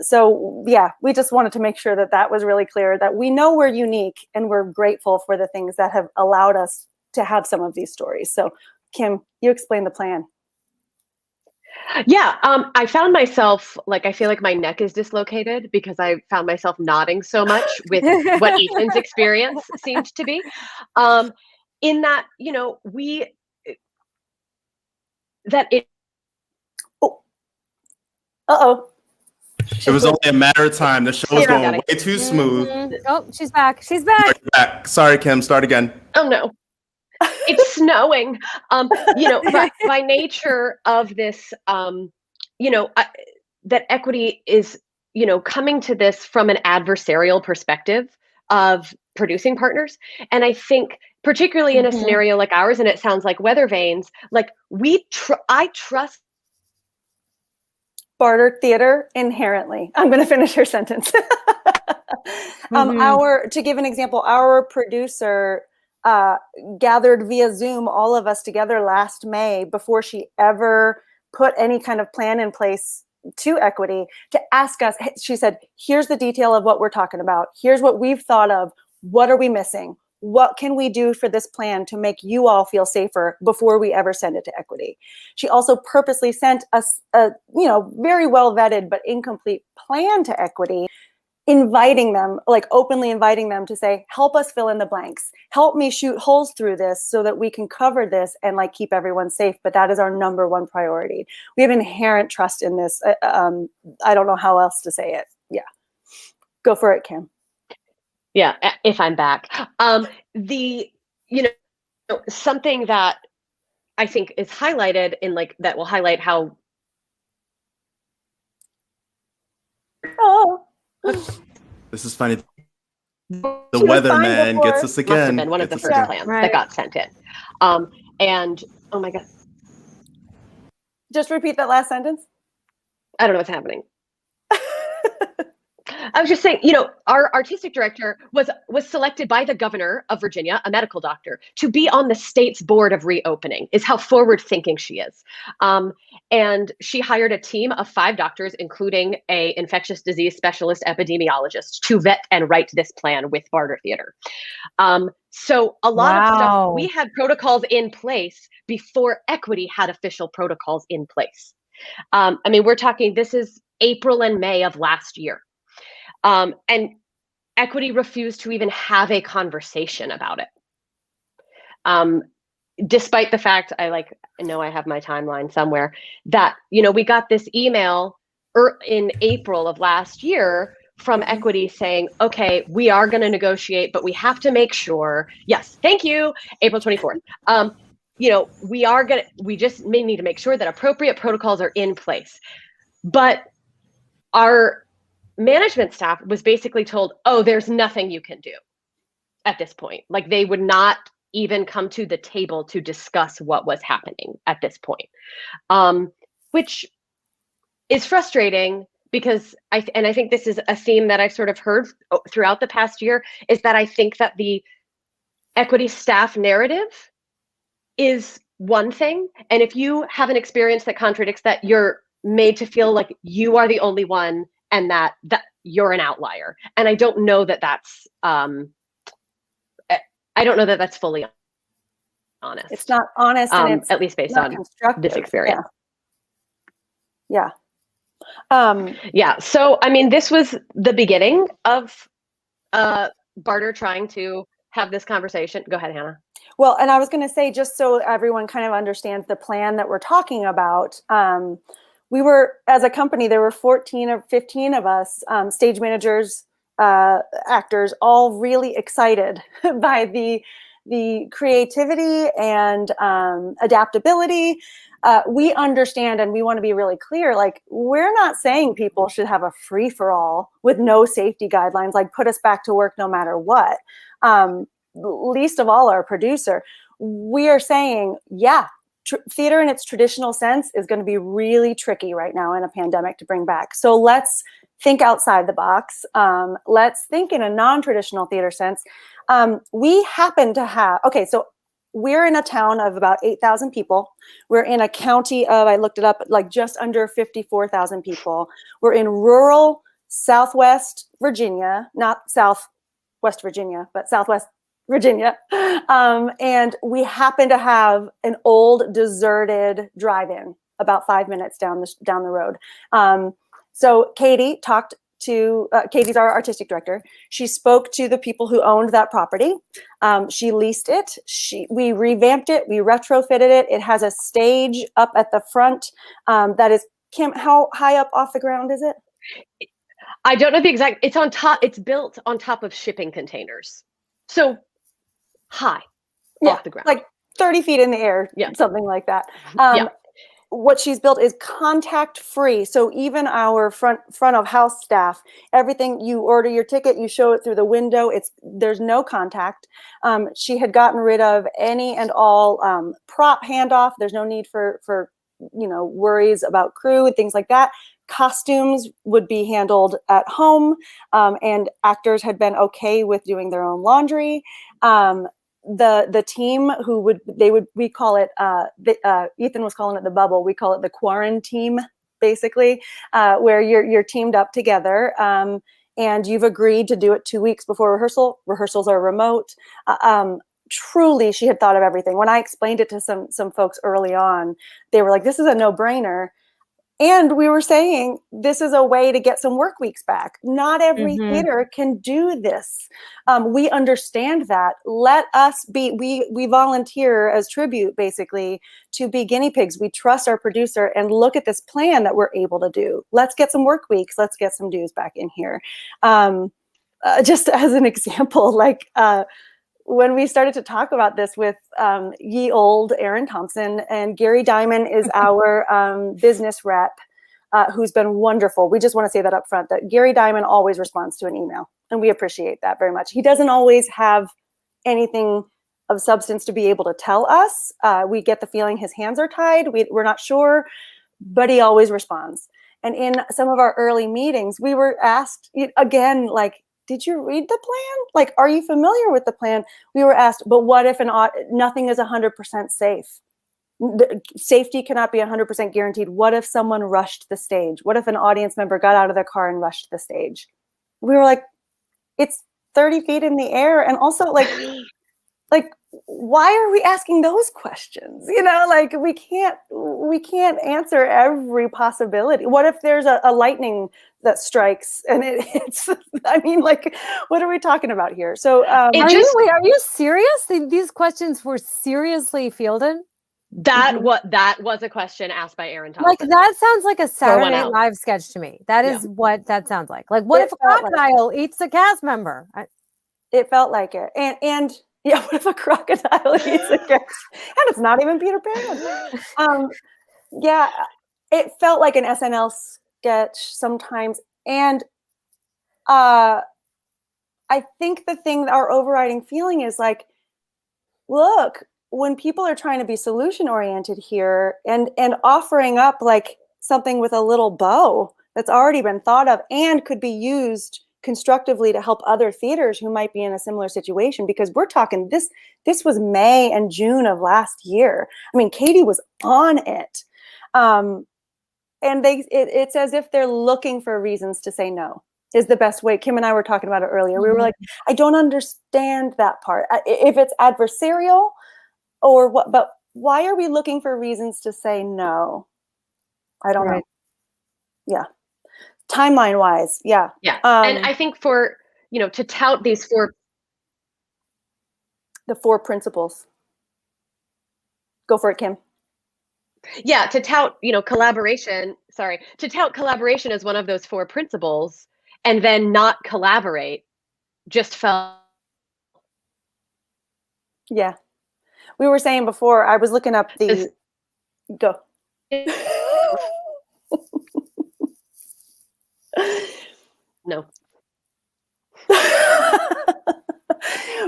So yeah, we just wanted to make sure that that was really clear, that we know we're unique and we're grateful for the things that have allowed us to have some of these stories. So Kim, you explain the plan. Yeah, I found myself, like, I feel like my neck is dislocated because I found myself nodding so much with what Ethan's experience seemed to be. In that, you know, Uh-oh. It was only a matter of time. The show was Here, I going got way too smooth. Oh, she's back. She's back. Back. Sorry, Kim. Start again. Oh no, it's snowing. You know, by nature of this, you know, that equity is, you know, coming to this from an adversarial perspective of producing partners. And I think particularly in a scenario like ours, and it sounds like Weather Vanes, like I trust Barter theater inherently. I'm going to finish her sentence. To give an example, our producer gathered via Zoom all of us together last May before she ever put any kind of plan in place to equity to ask us. She said, here's the detail of what we're talking about. Here's what we've thought of. What are we missing? What can we do for this plan to make you all feel safer before we ever send it to equity? She also purposely sent us a, you know, very well vetted but incomplete plan to equity, inviting them, like openly inviting them to say, help us fill in the blanks, help me shoot holes through this so that we can cover this and like keep everyone safe. But that is our number one priority. We have inherent trust in this. I don't know how else to say it. Yeah, go for it, Kim. Yeah, if I'm back. You know, something that I think is highlighted in like that will highlight how. Oh, This is funny. The She was fine weatherman before. gets us Must have again. been one of the Gets us first again. plans Right. that got sent in. And oh my God, Just repeat that last sentence. I don't know what's happening. I was just saying, our artistic director was selected by the governor of Virginia, a medical doctor, to be on the state's board of reopening, is how forward thinking she is. And she hired a team of 5 doctors, including a infectious disease specialist epidemiologist, to vet and write this plan with Barter Theater. So a lot of stuff, Wow. we had protocols in place before Equity had official protocols in place. I mean, we're talking, this is April and May of last year. And Equity refused to even have a conversation about it. Despite the fact, I know I have my timeline somewhere, that, we got this email in April of last year from Equity saying, okay, we are going to negotiate, but we have to make sure, yes, thank you, April 24th. We just may need to make sure that appropriate protocols are in place. But our management staff was basically told, oh, there's nothing you can do at this point. Like, they would not even come to the table to discuss what was happening at this point, which is frustrating because I think this is a theme that I've sort of heard throughout the past year, is that I think that the Equity staff narrative is one thing. And if you have an experience that contradicts that, you're made to feel like you are the only one and that you're an outlier. And I don't know that that's fully honest. It's not honest, and it's at least based on this experience. Yeah. Yeah. So, I mean, this was the beginning of Barter trying to have this conversation. Go ahead, Hannah. Well, and I was going to say, just so everyone kind of understands the plan that we're talking about, we were, as a company, there were 14 or 15 of us, stage managers, actors, all really excited by the creativity and adaptability. We understand, and we want to be really clear, like, we're not saying people should have a free-for-all with no safety guidelines, like put us back to work no matter what. Least of all our producer. We are saying, yeah, theater in its traditional sense is going to be really tricky right now in a pandemic to bring back. So let's think outside the box. Let's think in a non-traditional theater sense. We happen to have, okay, so we're in a town of about 8,000 people. We're in a county of, I looked it up, like just under 54,000 people. We're in rural Southwest Virginia, not Southwest Virginia, but Southwest Virginia. And we happen to have an old deserted drive-in about 5 minutes down the road. So Katie talked to, Katie's our artistic director. She spoke to the people who owned that property. She leased it. We revamped it. We retrofitted it. It has a stage up at the front that is, Kim, how high up off the ground is it? I don't know the exact, it's on top, it's built on top of shipping containers. So high off the ground. Like 30 feet in the air, something like that. What she's built is contact free. So even our front of house staff, everything, you order your ticket, you show it through the window. There's no contact. She had gotten rid of any and all prop handoff. There's no need for worries about crew and things like that. Costumes would be handled at home, and actors had been okay with doing their own laundry. The team we call it, Ethan was calling it the bubble. We call it the quarantine, basically, where you're teamed up together, and you've agreed to do it 2 weeks before rehearsal. Rehearsals are remote. Truly, she had thought of everything. When I explained it to some folks early on, they were like, this is a no-brainer. And we were saying, this is a way to get some work weeks back. Not every theater can do this. We understand that. Let us be, we volunteer as tribute, basically, to be guinea pigs. We trust our producer and look at this plan that we're able to do. Let's get some work weeks. Let's get some dues back in here. Just as an example, when we started to talk about this with ye old Aaron Thompson, and Gary Diamond is our business rep. who's been wonderful. We just want to say that up front, that Gary Diamond always responds to an email, and we appreciate that very much. He doesn't always have anything of substance to be able to tell us. We get the feeling his hands are tied. We're not sure, but he always responds. And in some of our early meetings, we were asked again, like, did you read the plan? Like, are you familiar with the plan? We were asked, but what if nothing is 100% safe? Safety cannot be 100% guaranteed. What if someone rushed the stage? What if an audience member got out of their car and rushed the stage? We were like, it's 30 feet in the air. And also like, why are we asking those questions? Like we can't answer every possibility. What if there's a lightning that strikes and it's, I mean, like, what are we talking about here? So are you serious? These questions were seriously fielded? That was a question asked by Aaron Thompson. Like that sounds like a Saturday Night Live sketch to me. That is what that sounds like. Like, what if a crocodile eats a cast member? It felt like it, and yeah, what if a crocodile eats a cast? And it's not even Peter Pan. Yeah, it felt like an SNL sketch sometimes, and I think our overriding feeling is like, look, when people are trying to be solution oriented here and offering up like something with a little bow that's already been thought of and could be used constructively to help other theaters who might be in a similar situation, because we're talking this was May and June of last year. I mean, Katie was on it. And it's as if they're looking for reasons to say no is the best way. Kim and I were talking about it earlier. We were like, I don't understand that part. If it's adversarial or what, but why are we looking for reasons to say no? I don't know. Yeah. Timeline wise. Yeah. Yeah. And I think for, to tout the 4 principles. Go for it, Kim. Yeah. To tout, collaboration as one of those 4 principles and then not collaborate just felt. Yeah. We were saying before, I was looking up go. No.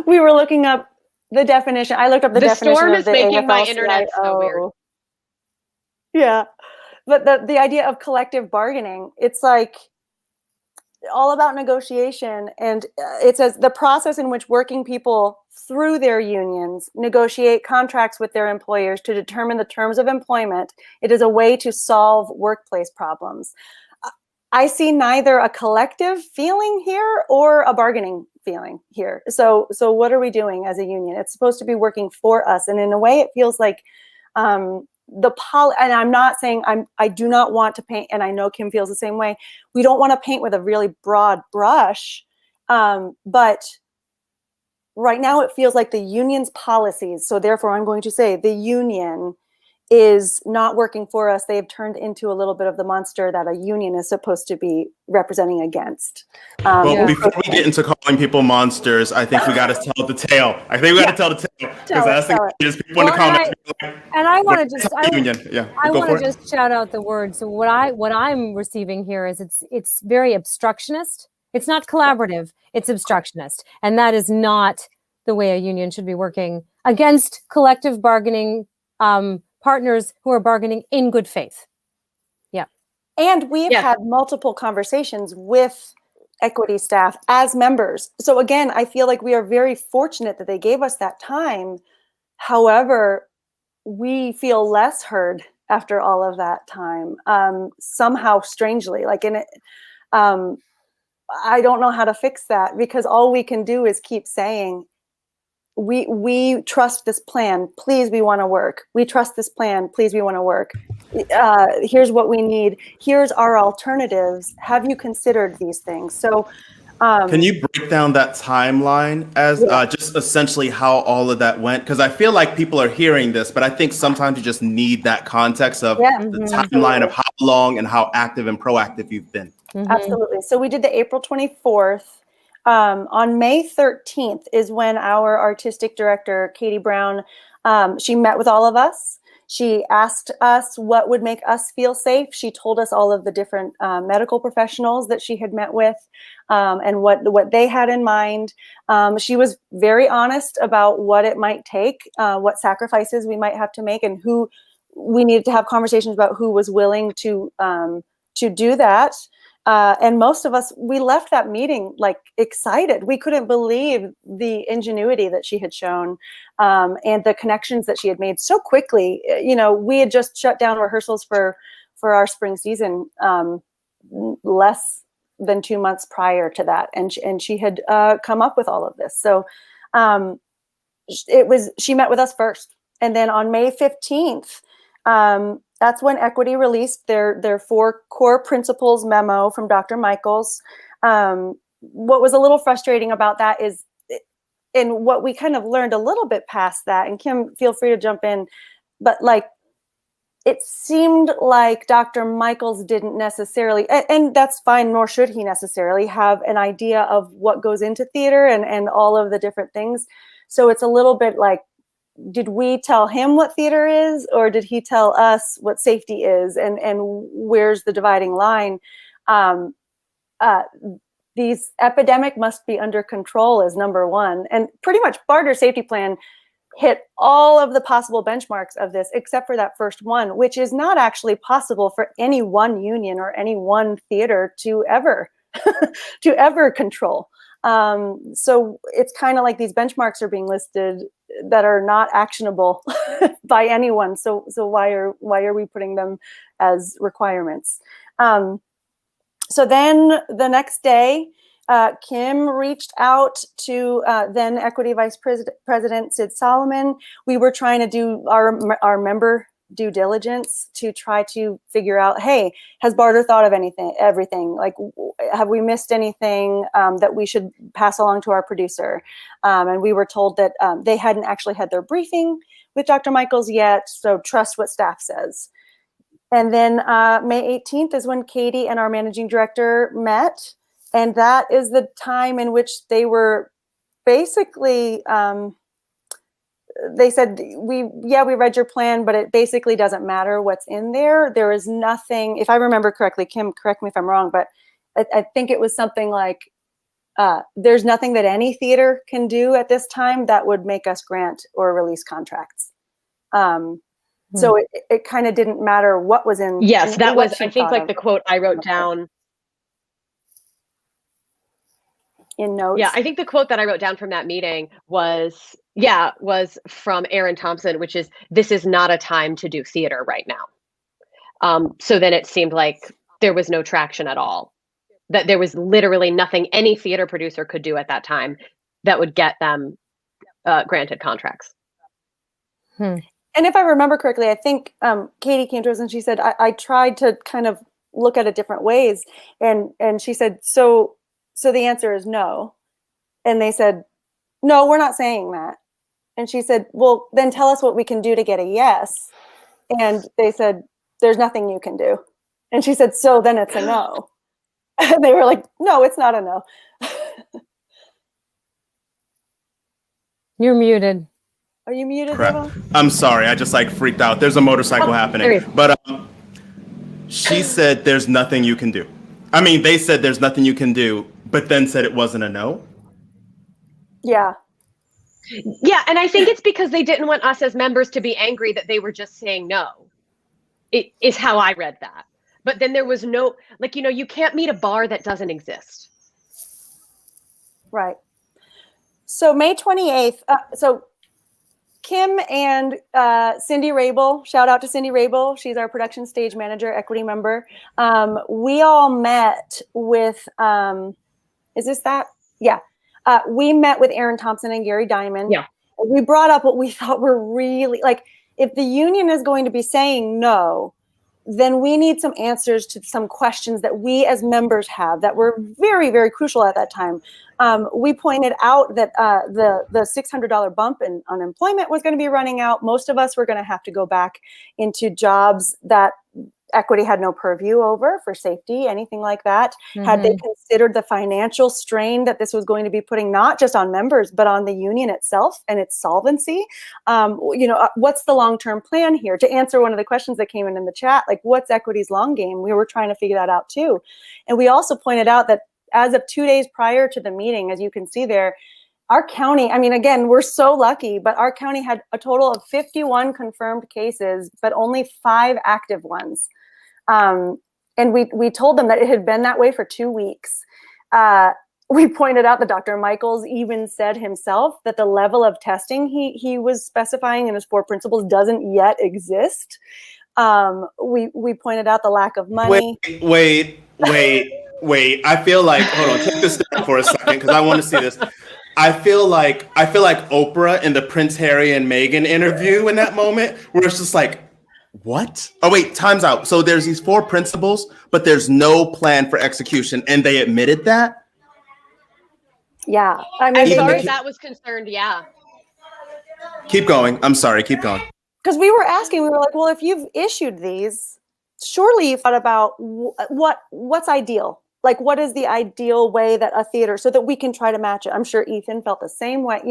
We were looking up the definition. I looked up the definition. Storm of is the making my AFL-CIO. internet so weird. Yeah. But the idea of collective bargaining, it's like all about negotiation. And it says the process in which working people through their unions negotiate contracts with their employers to determine the terms of employment. It is a way to solve workplace problems. I see neither a collective feeling here or a bargaining feeling here. So what are we doing as a union? It's supposed to be working for us. And in a way, it feels like and I'm not saying I do not want to paint, and I know Kim feels the same way. We don't want to paint with a really broad brush, but right now it feels like the union's policies. So therefore, I'm going to say the union is not working for us. They have turned into a little bit of the monster that a union is supposed to be representing against. Before we get into calling people monsters, I think we got to tell the tale. I think we got to tell the tale, because that's the just people in the comments. And I want to just, I want to just shout out the word. So what I'm receiving here is it's very obstructionist. It's not collaborative. It's obstructionist, and that is not the way a union should be working against collective bargaining partners who are bargaining in good faith. Yeah. And we have had multiple conversations with equity staff as members. So again, I feel like we are very fortunate that they gave us that time. However, we feel less heard after all of that time, somehow strangely, like in it. I don't know how to fix that, because all we can do is keep saying, we trust this plan. Please, we want to work. We trust this plan. Please, we want to work. Here's what we need. Here's our alternatives. Have you considered these things? So, can you break down that timeline as just essentially how all of that went? Because I feel like people are hearing this, but I think sometimes you just need that context of the timeline of how long and how active and proactive you've been. Absolutely. So we did the April 24th. On May 13th is when our artistic director, Katie Brown, she met with all of us. She asked us what would make us feel safe. She told us all of the different medical professionals that she had met with and what they had in mind. She was very honest about what it might take, what sacrifices we might have to make, and who we needed to have conversations about who was willing to do that. And most of us, we left that meeting like excited. We couldn't believe the ingenuity that she had shown and the connections that she had made so quickly. You know, we had just shut down rehearsals for our spring season less than 2 months prior to that, and she had come up with all of this. So she met with us first, and then on May 15th. That's when Equity released their 4 core principles memo from Dr. Michaels. What was a little frustrating about that is, and what we kind of learned a little bit past that, and Kim, feel free to jump in, but like, it seemed like Dr. Michaels didn't necessarily, and that's fine, nor should he necessarily, have an idea of what goes into theater and all of the different things. So it's a little bit like, did we tell him what theater is, or did he tell us what safety is, and where's the dividing line? These epidemic must be under control is number one, and pretty much Barter Safety Plan hit all of the possible benchmarks of this, except for that first one, which is not actually possible for any one union or any one theater to ever to ever control. So it's kind of like these benchmarks are being listed that are not actionable by anyone. So why are we putting them as requirements? So then the next day, Kim reached out to then Equity Vice President Sid Solomon. We were trying to do our member due diligence to try to figure out, hey, has Barter thought of everything? Like, have we missed anything that we should pass along to our producer? And we were told that they hadn't actually had their briefing with Dr. Michaels yet, so trust what staff says. And then May 18th is when Katie and our managing director met. And that is the time in which they were basically, they said, we read your plan, but it basically doesn't matter what's in there. There is nothing, if I remember correctly, Kim, correct me if I'm wrong, but I think it was something like, there's nothing that any theater can do at this time that would make us grant or release contracts. So it kind of didn't matter what was in. Yes, that was, I think, like the quote I wrote down. In notes. Yeah, I think the quote that I wrote down from that meeting was from Aaron Thompson, which is, "This is not a time to do theater right now." So then it seemed like there was no traction at all, that there was literally nothing any theater producer could do at that time that would get them granted contracts. And if I remember correctly, I think Katie came to us and she said, I tried to kind of look at it different ways. And she said, so the answer is no. And they said, no, we're not saying that. And she said, well, then tell us what we can do to get a yes. And they said, there's nothing you can do. And she said, so then it's a no. And they were like, no, it's not a no. You're muted. Are you muted, Crap. Davon? I'm sorry. I just like freaked out. There's a motorcycle happening. But she said there's nothing you can do. I mean, they said there's nothing you can do, but then said it wasn't a no. Yeah. Yeah, and I think it's because they didn't want us as members to be angry that they were just saying no. It is how I read that. But then there was no, like, you know, you can't meet a bar that doesn't exist. Right. So May 28th, so Kim and Cindy Rabel, shout out to Cindy Rabel. She's our production stage manager, equity member. We all met with, is this that? Yeah. We met with Aaron Thompson and Gary Diamond. Yeah. We brought up what we thought were really, like, if the union is going to be saying no, then we need some answers to some questions that we as members have that were very, very crucial at that time. We pointed out that the $600 bump in unemployment was going to be running out. Most of us were going to have to go back into jobs that equity had no purview over for safety, anything like that. Had they Mhm. considered the financial strain that this was going to be putting not just on members, but on the union itself and its solvency? What's the long-term plan here? To answer one of the questions that came in the chat, like what's equity's long game? We were trying to figure that out too. And we also pointed out that as of 2 days prior to the meeting, as you can see there, our county, I mean, again, we're so lucky, but our county had a total of 51 confirmed cases, but only 5 active ones. And we told them that it had been that way for 2 weeks. We pointed out that Dr. Michaels even said himself that the level of testing he was specifying in his 4 principles doesn't yet exist. We pointed out the lack of money. Wait. I feel like, hold on, take this down for a second because I want to see this. I feel like Oprah in the Prince Harry and Meghan interview in that moment where it's just like, what? Oh wait, time's out. So there's these 4 principles, but there's no plan for execution, and they admitted that. Yeah, I mean, As Even far the as ki- that was concerned, yeah. Keep going. I'm sorry. Keep going. because we were like, well, if you've issued these, surely you've thought about what's ideal. Like, what is the ideal way that a theater, so that we can try to match it? I'm sure Ethan felt the same way.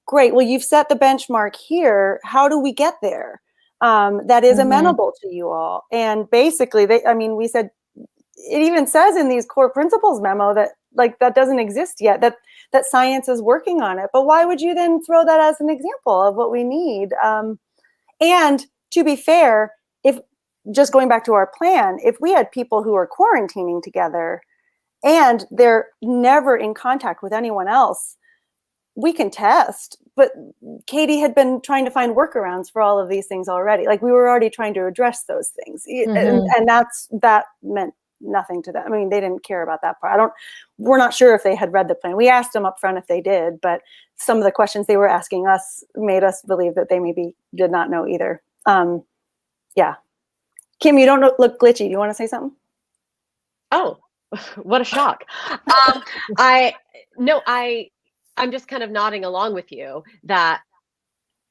Great. Well, you've set the benchmark here. How do we get there? That is amenable to you all. And basically, we said, it even says in these core principles memo that that doesn't exist yet, that science is working on it. But why would you then throw that as an example of what we need? And to be fair, if just going back to our plan, if we had people who are quarantining together and they're never in contact with anyone else, we can test. But Katie had been trying to find workarounds for all of these things already. Like, we were already trying to address those things. And that meant nothing to them. I mean, they didn't care about that part. We're not sure if they had read the plan. We asked them up front if they did, but some of the questions they were asking us made us believe that they maybe did not know either. Yeah. Kim, you don't look glitchy. Do you want to say something? Oh, what a shock. I'm just kind of nodding along with you that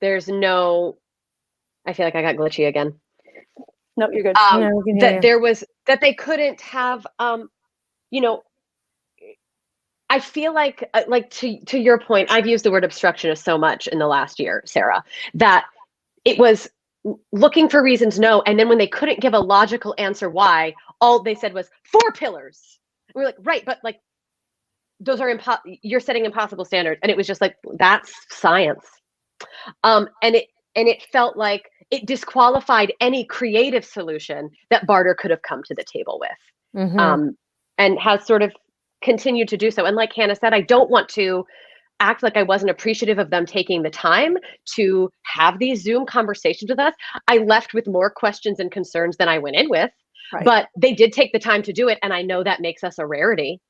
there's no, I feel like I got glitchy again. No, you're good. No, we can hear you. That they couldn't have, I feel like to your point, I've used the word obstructionist so much in the last year, Sarah, that it was looking for reasons no, and then when they couldn't give a logical answer why, all they said was 4 pillars. We were like, right, but like those are you're setting impossible standards, and it was just like, that's science. And it felt like it disqualified any creative solution that Barter could have come to the table with, and has sort of continued to do so. And like Hannah said, I don't want to act like I wasn't appreciative of them taking the time to have these Zoom conversations with us. I left with more questions and concerns than I went in with, but they did take the time to do it. And I know that makes us a rarity.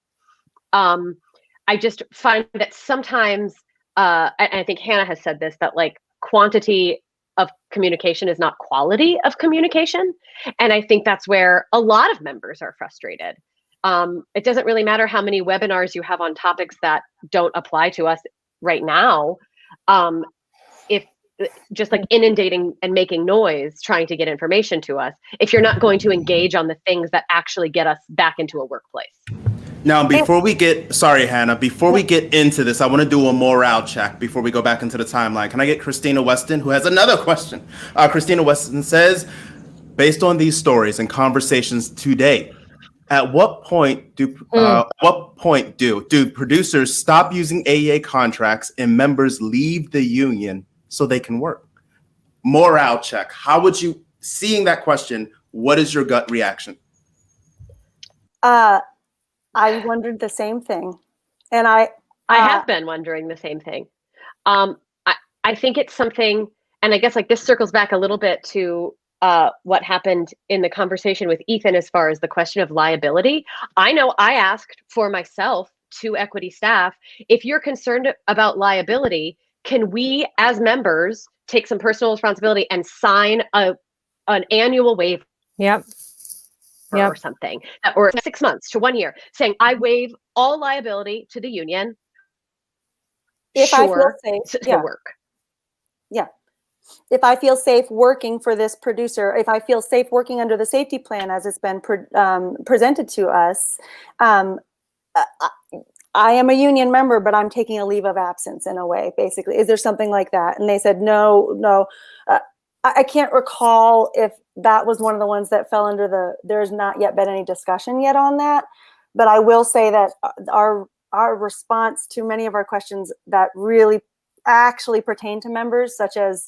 I just find that sometimes, and I think Hannah has said this, that like quantity of communication is not quality of communication. And I think that's where a lot of members are frustrated. It doesn't really matter how many webinars you have on topics that don't apply to us right now. If just like inundating and making noise, trying to get information to us, if you're not going to engage on the things that actually get us back into a workplace. Now, before we get, sorry, Hannah, before we get into this, I want to do a morale check before we go back into the timeline. Can I get Christina Weston, who has another question? Christina Weston says, based on these stories and conversations today, at what point do producers stop using AEA contracts and members leave the union so they can work? Morale check. How would you, seeing that question, what is your gut reaction? I wondered the same thing, and I have been wondering the same thing. I think it's something, and I guess like this circles back a little bit to what happened in the conversation with Ethan as far as the question of liability. I know I asked for myself to equity staff, if you're concerned about liability, can we as members take some personal responsibility and sign an annual waiver? Or something, or 6 months to 1 year, saying I waive all liability to the union if I feel safe to work. Yeah. If I feel safe working for this producer, if I feel safe working under the safety plan as it's been presented to us, I am a union member, but I'm taking a leave of absence in a way, basically. Is there something like that? And they said, no. I can't recall if that was one of the ones that fell under there's not yet been any discussion yet on that. But I will say that our response to many of our questions that really actually pertain to members, such as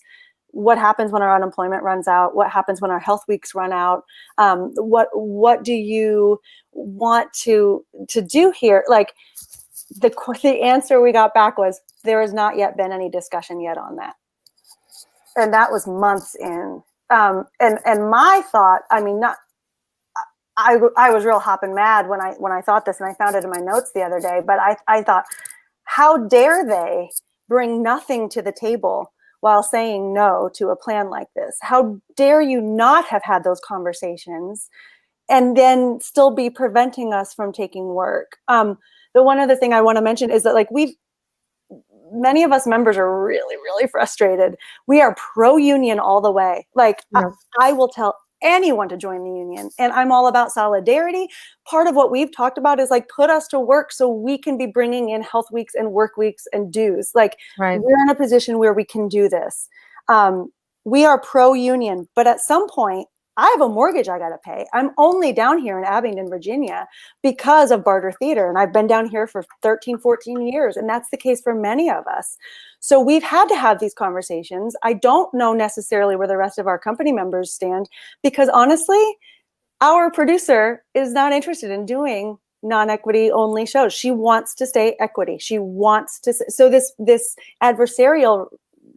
what happens when our unemployment runs out, what happens when our health weeks run out, what do you want to do here? Like the answer we got back was there has not yet been any discussion yet on that, and that was months in. And my thought, I mean, not. I was real hopping mad when I thought this, and I found it in my notes the other day. But I thought, how dare they bring nothing to the table while saying no to a plan like this? How dare you not have had those conversations and then still be preventing us from taking work? The one other thing I want to mention is that many of us members are really, really frustrated. We are pro-union all the way. Like, yeah. I will tell anyone to join the union, and I'm all about solidarity. Part of what we've talked about is like, put us to work so we can be bringing in health weeks and work weeks and dues. Like, right. We're in a position where we can do this. We are pro-union, but at some point, I have a mortgage I got to pay. I'm only down here in Abingdon, Virginia because of Barter Theater. And I've been down here for 13, 14 years. And that's the case for many of us. So we've had to have these conversations. I don't know necessarily where the rest of our company members stand, because honestly, our producer is not interested in doing non-equity only shows. She wants to stay equity. She wants to. So this adversarial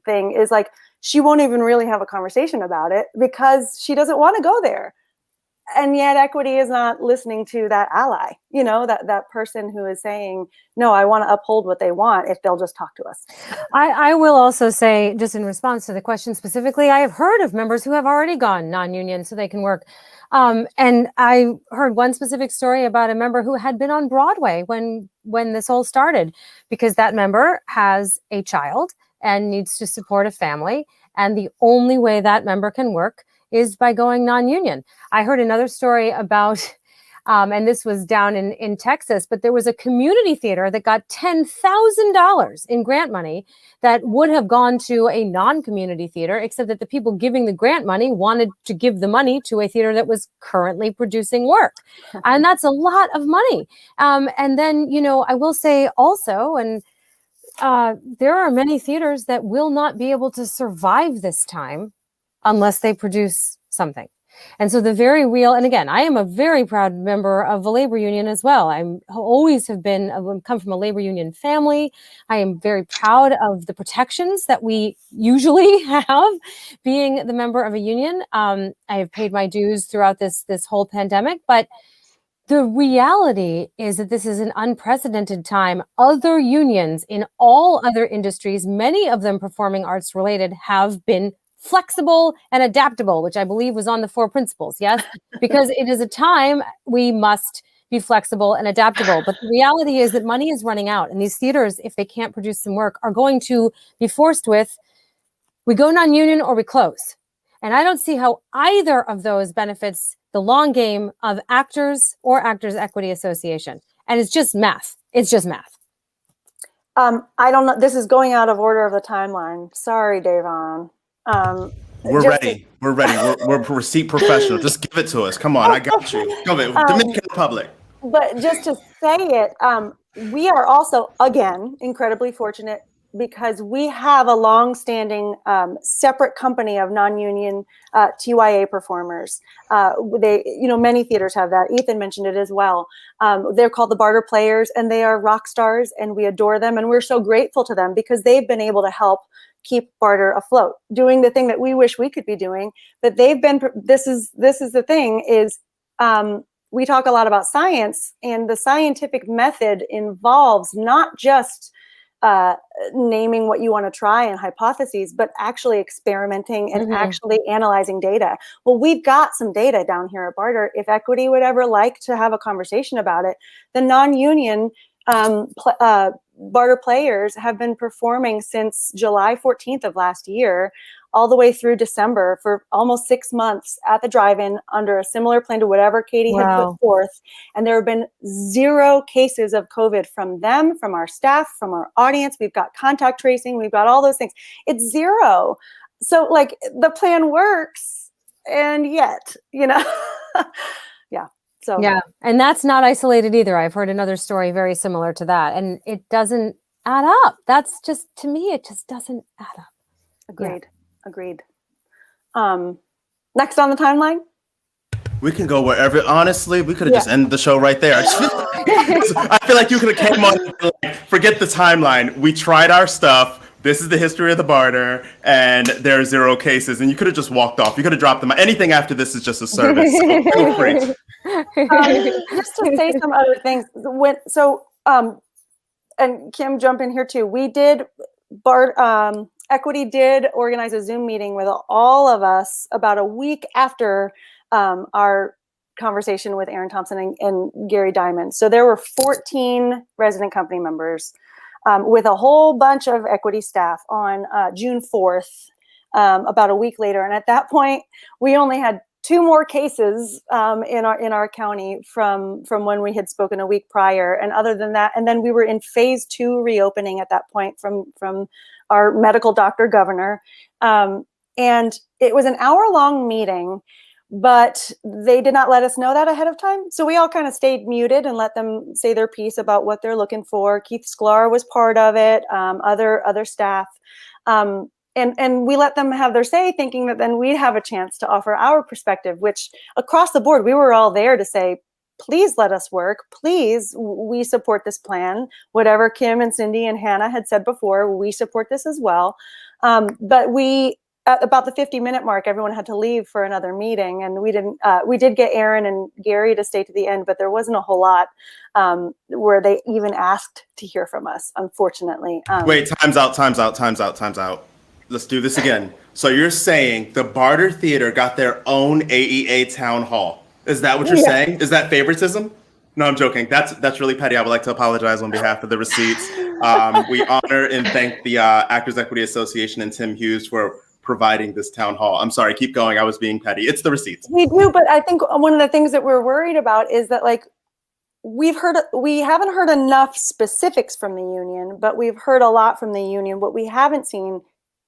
thing is like, she won't even really have a conversation about it because she doesn't want to go there. And yet equity is not listening to that ally, that person who is saying, no, I want to uphold what they want if they'll just talk to us. I will also say, just in response to the question specifically, I have heard of members who have already gone non-union so they can work. And I heard one specific story about a member who had been on Broadway when this all started, because that member has a child and needs to support a family. And the only way that member can work is by going non-union. I heard another story about, and this was down in Texas, but there was a community theater that got $10,000 in grant money that would have gone to a non-community theater, except that the people giving the grant money wanted to give the money to a theater that was currently producing work. And that's a lot of money. And then, I will say also, and there are many theaters that will not be able to survive this time unless they produce something. And so the very real, and again, I am a very proud member of the labor union as well. I'm always have been, come from a labor union family. I am very proud of the protections that we usually have being the member of a union. I have paid my dues throughout this whole pandemic, but the reality is that this is an unprecedented time. Other unions in all other industries, many of them performing arts related, have been flexible and adaptable, which I believe was on the 4 principles. Yes, because it is a time we must be flexible and adaptable. But the reality is that money is running out, and these theaters, if they can't produce some work, are going to be forced with, we go non-union or we close. And I don't see how either of those benefits the long game of actors or Actors Equity Association. And it's just math. It's just math. I don't know. This is going out of order of the timeline. Sorry, Davon. We're ready. We're receipt professional. Just give it to us. Come on, I got you. Come on, Dominican Republic. But just to say it, we are also, again, incredibly fortunate because we have a long-standing separate company of non-union TYA performers. Many theaters have that. Ethan mentioned it as well. They're called the Barter Players, and they are rock stars, and we adore them, and we're so grateful to them because they've been able to help keep Barter afloat, doing the thing that we wish we could be doing. But they've been. This is the thing is. We talk a lot about science, and the scientific method involves not just naming what you want to try and hypotheses, but actually experimenting and actually analyzing data. Well, we've got some data down here at Barter. If Equity would ever like to have a conversation about it, the non-union Barter Players have been performing since July 14th of last year all the way through December for almost 6 months at the drive-in under a similar plan to whatever Katie had Wow. put forth. And there have been 0 cases of COVID from them, from our staff, from our audience. We've got contact tracing. We've got all those things. It's 0. So like the plan works, and yet, yeah. So Yeah. And that's not isolated either. I've heard another story very similar to that. And it doesn't add up. That's just, to me, it just doesn't add up. agreed. Next on the timeline. We can go wherever. Honestly, we could have just ended the show right there. I feel like you could have came on and been like, forget the timeline. We tried our stuff. This is the history of the barter, and there are 0 cases. And you could have just walked off. You could have dropped them. Anything after this is just a service. So feel free. Just to say some other things. And Kim, jump in here too. We did, Equity did organize a Zoom meeting with all of us about a week after our conversation with Aaron Thompson and Gary Diamond. So there were 14 resident company members with a whole bunch of Equity staff on June 4th, about a week later. And at that point, we only had 2 more cases in our county from when we had spoken a week prior. And other than that, and then we were in phase 2 reopening at that point from our medical doctor governor. And it was an hour-long meeting, but they did not let us know that ahead of time. So we all kind of stayed muted and let them say their piece about what they're looking for. Keith Sklar was part of it, other staff. And we let them have their say, thinking that then we'd have a chance to offer our perspective, which across the board, we were all there to say, please let us work. Please, we support this plan. Whatever Kim and Cindy and Hannah had said before, we support this as well. But at about the 50-minute mark, everyone had to leave for another meeting. And we did get Aaron and Gary to stay to the end, but there wasn't a whole lot where they even asked to hear from us, unfortunately. Wait, time's out. Let's do this again. So you're saying the Barter Theater got their own AEA town hall. Is that what you're saying? Is that favoritism? No, I'm joking. That's really petty. I would like to apologize on behalf of the receipts. We honor and thank the Actors Equity Association and Tim Hughes for providing this town hall. I'm sorry, keep going. I was being petty. It's the receipts. We do, but I think one of the things that we're worried about is that we haven't heard enough specifics from the union, but we've heard a lot from the union. What we haven't seen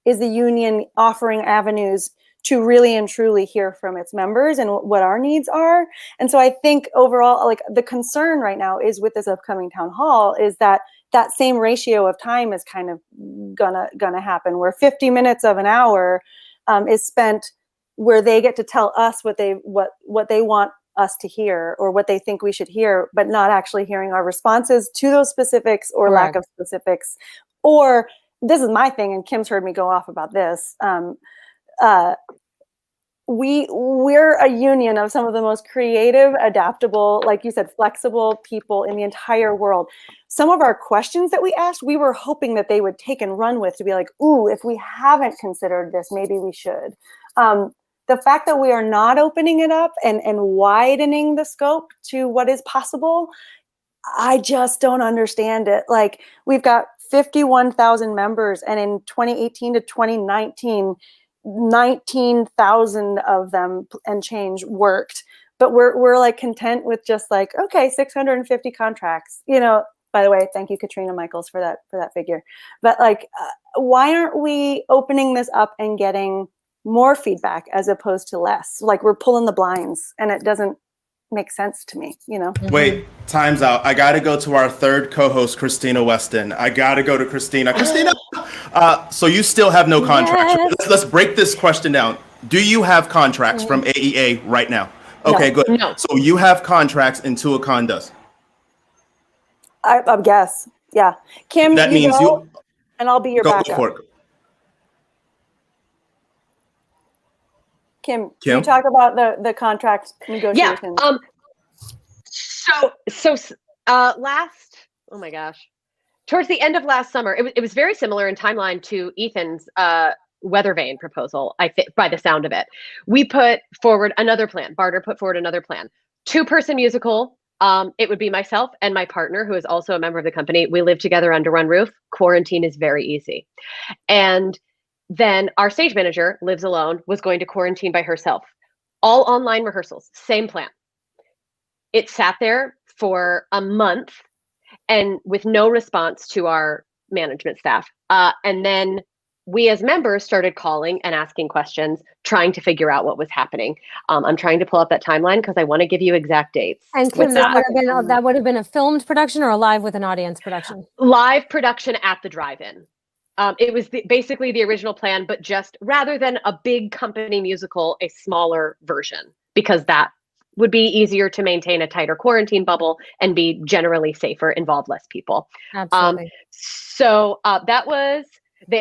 is the union offering avenues to really and truly hear from its members and what our needs are. And so I think overall, the concern right now is with this upcoming town hall is that same ratio of time is kind of gonna happen, where 50 minutes of an hour is spent where they get to tell us what they want us to hear or what they think we should hear, but not actually hearing our responses to those specifics or lack of specifics. Or this is my thing, and Kim's heard me go off about this. We're a union of some of the most creative, adaptable, like you said, flexible people in the entire world. Some of our questions that we asked, we were hoping that they would take and run with, to be like, ooh, if we haven't considered this, maybe we should. The fact that we are not opening it up and widening the scope to what is possible, I just don't understand it. Like, we've got 51,000 members, and in 2018 to 2019, 19,000 of them and change worked, but we're like content with just like, okay, 650 contracts, by the way, thank you, Katrina Michaels, for that figure. But why aren't we opening this up and getting more feedback as opposed to less? Like, we're pulling the blinds, and it doesn't make sense to me, Wait, time's out. I got to go to our third co-host, Christina Weston. I got to go to Christina. So you still have no contracts. Yes. Let's break this question down. Do you have contracts from AEA right now? Okay, good. No. So you have contracts and Tuacahn does. I guess, yeah. Kim, That means you and I'll be your go backup. for it. Kim, can you talk about the contract negotiations? Yeah. Oh my gosh, towards the end of last summer, it was very similar in timeline to Ethan's weather vane proposal. I think, by the sound of it, we put forward another plan. Barter put forward another plan. 2-person musical. It would be myself and my partner, who is also a member of the company. We live together under one roof. Quarantine is very easy, and then our stage manager lives alone, was going to quarantine by herself. All online rehearsals, same plan. It sat there for a month and with no response to our management staff. And then we as members started calling and asking questions, trying to figure out what was happening. I'm trying to pull up that timeline because I want to give you exact dates. And Kim, with that that. would have been a filmed production or a live with an audience production? Live production at the drive-in. It was basically the original plan, but just rather than a big company musical, a smaller version, because that would be easier to maintain a tighter quarantine bubble and be generally safer, involve less people. Absolutely. So that was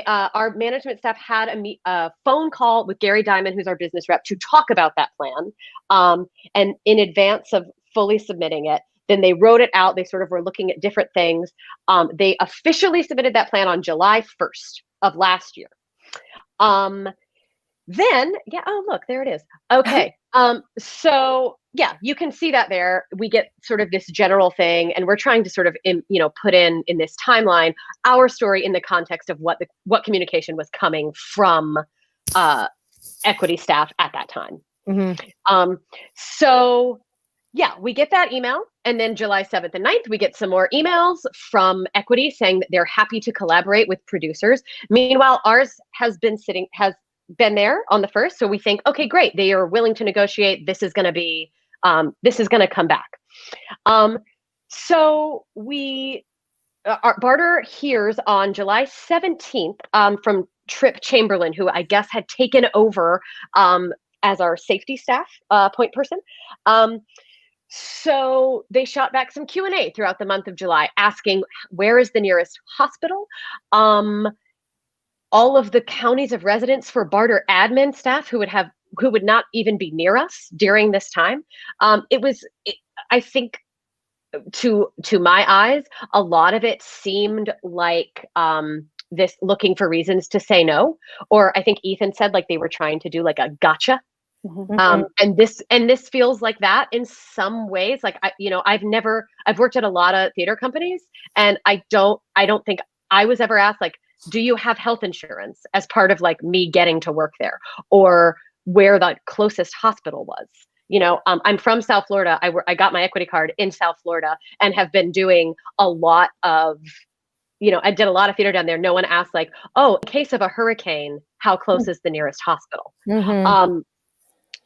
our management staff had a phone call with Gary Diamond, who's our business rep, to talk about that plan. And in advance of fully submitting it, then they wrote it out. They sort of were looking at different things. They officially submitted that plan on July 1st of last year. Then, yeah, oh, look, there it is. Okay. So yeah, you can see that there. We get sort of this general thing, and we're trying to sort of, put in this timeline our story in the context of what communication was coming from equity staff at that time. Mm-hmm. So yeah, we get that email, and then July 7th and 9th, we get some more emails from equity saying that they're happy to collaborate with producers. Meanwhile, ours has been there on the 1st. So we think, okay, great. They are willing to negotiate. This is going to come back. So our Barter hears on July 17th from Trip Chamberlain, who I guess had taken over as our safety staff point person. So they shot back some Q&A throughout the month of July, asking where is the nearest hospital? All of the counties of residence for Barter admin staff who would not even be near us during this time. I think to my eyes, a lot of it seemed like this looking for reasons to say no, or I think Ethan said like they were trying to do like a gotcha. Mm-hmm. And this feels like that in some ways. Like I've worked at a lot of theater companies, and I don't think I was ever asked like, do you have health insurance as part of like me getting to work there, or where the closest hospital was? I'm from South Florida. I got my equity card in South Florida and have been doing a lot of, I did a lot of theater down there. No one asked like, oh, in case of a hurricane, how close is the nearest hospital? Mm-hmm.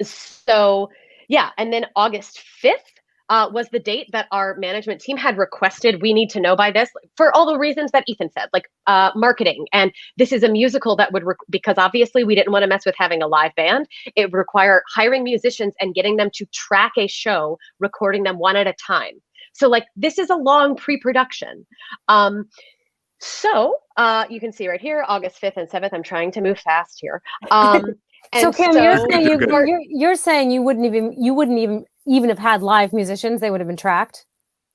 So yeah, and then August 5th was the date that our management team had requested. We need to know by this for all the reasons that Ethan said, like marketing. And this is a musical that would, because obviously we didn't want to mess with having a live band. It would require hiring musicians and getting them to track a show, recording them one at a time. So like, this is a long pre-production. So you can see right here, August 5th and 7th, I'm trying to move fast here. So Kim, you're saying you wouldn't even have had live musicians. They would have been tracked.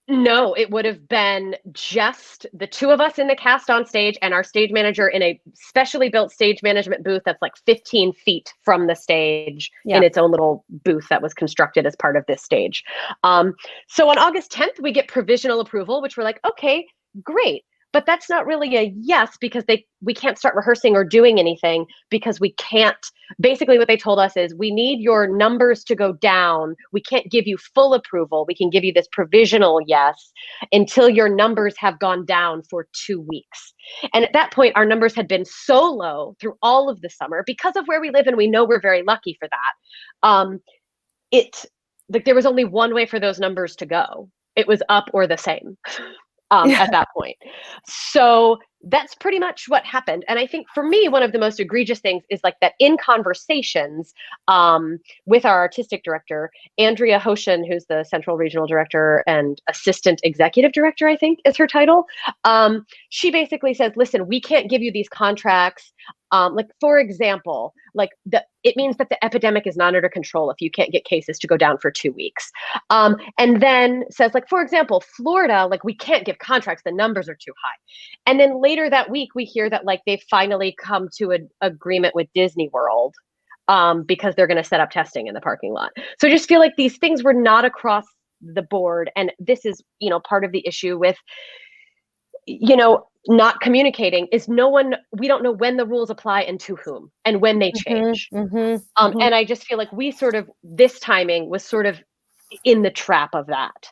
No, it would have been just the two of us in the cast on stage and our stage manager in a specially built stage management booth that's like 15 feet from the stage in its own little booth that was constructed as part of this stage. So on August 10th, we get provisional approval, which we're like, okay, great. But that's not really a yes, because we can't start rehearsing or doing anything because we can't. Basically what they told us is we need your numbers to go down. We can't give you full approval. We can give you this provisional yes until your numbers have gone down for 2 weeks. And at that point, our numbers had been so low through all of the summer because of where we live, and we know we're very lucky for that. There was only one way for those numbers to go. It was up or the same. At that point. So that's pretty much what happened. And I think for me, one of the most egregious things is like that in conversations with our artistic director, Andrea Hoshin, who's the central regional director and assistant executive director, I think is her title. She basically says, listen, we can't give you these contracts. Like, for example, it means that the epidemic is not under control if you can't get cases to go down for 2 weeks. And then says, like, for example, Florida, like, we can't give contracts. The numbers are too high. And then later that week, we hear that, like, they've finally come to an agreement with Disney World because they're going to set up testing in the parking lot. So I just feel like these things were not across the board. And this is, part of the issue with, not communicating is we don't know when the rules apply and to whom and when they change. And I just feel like this timing was sort of in the trap of that.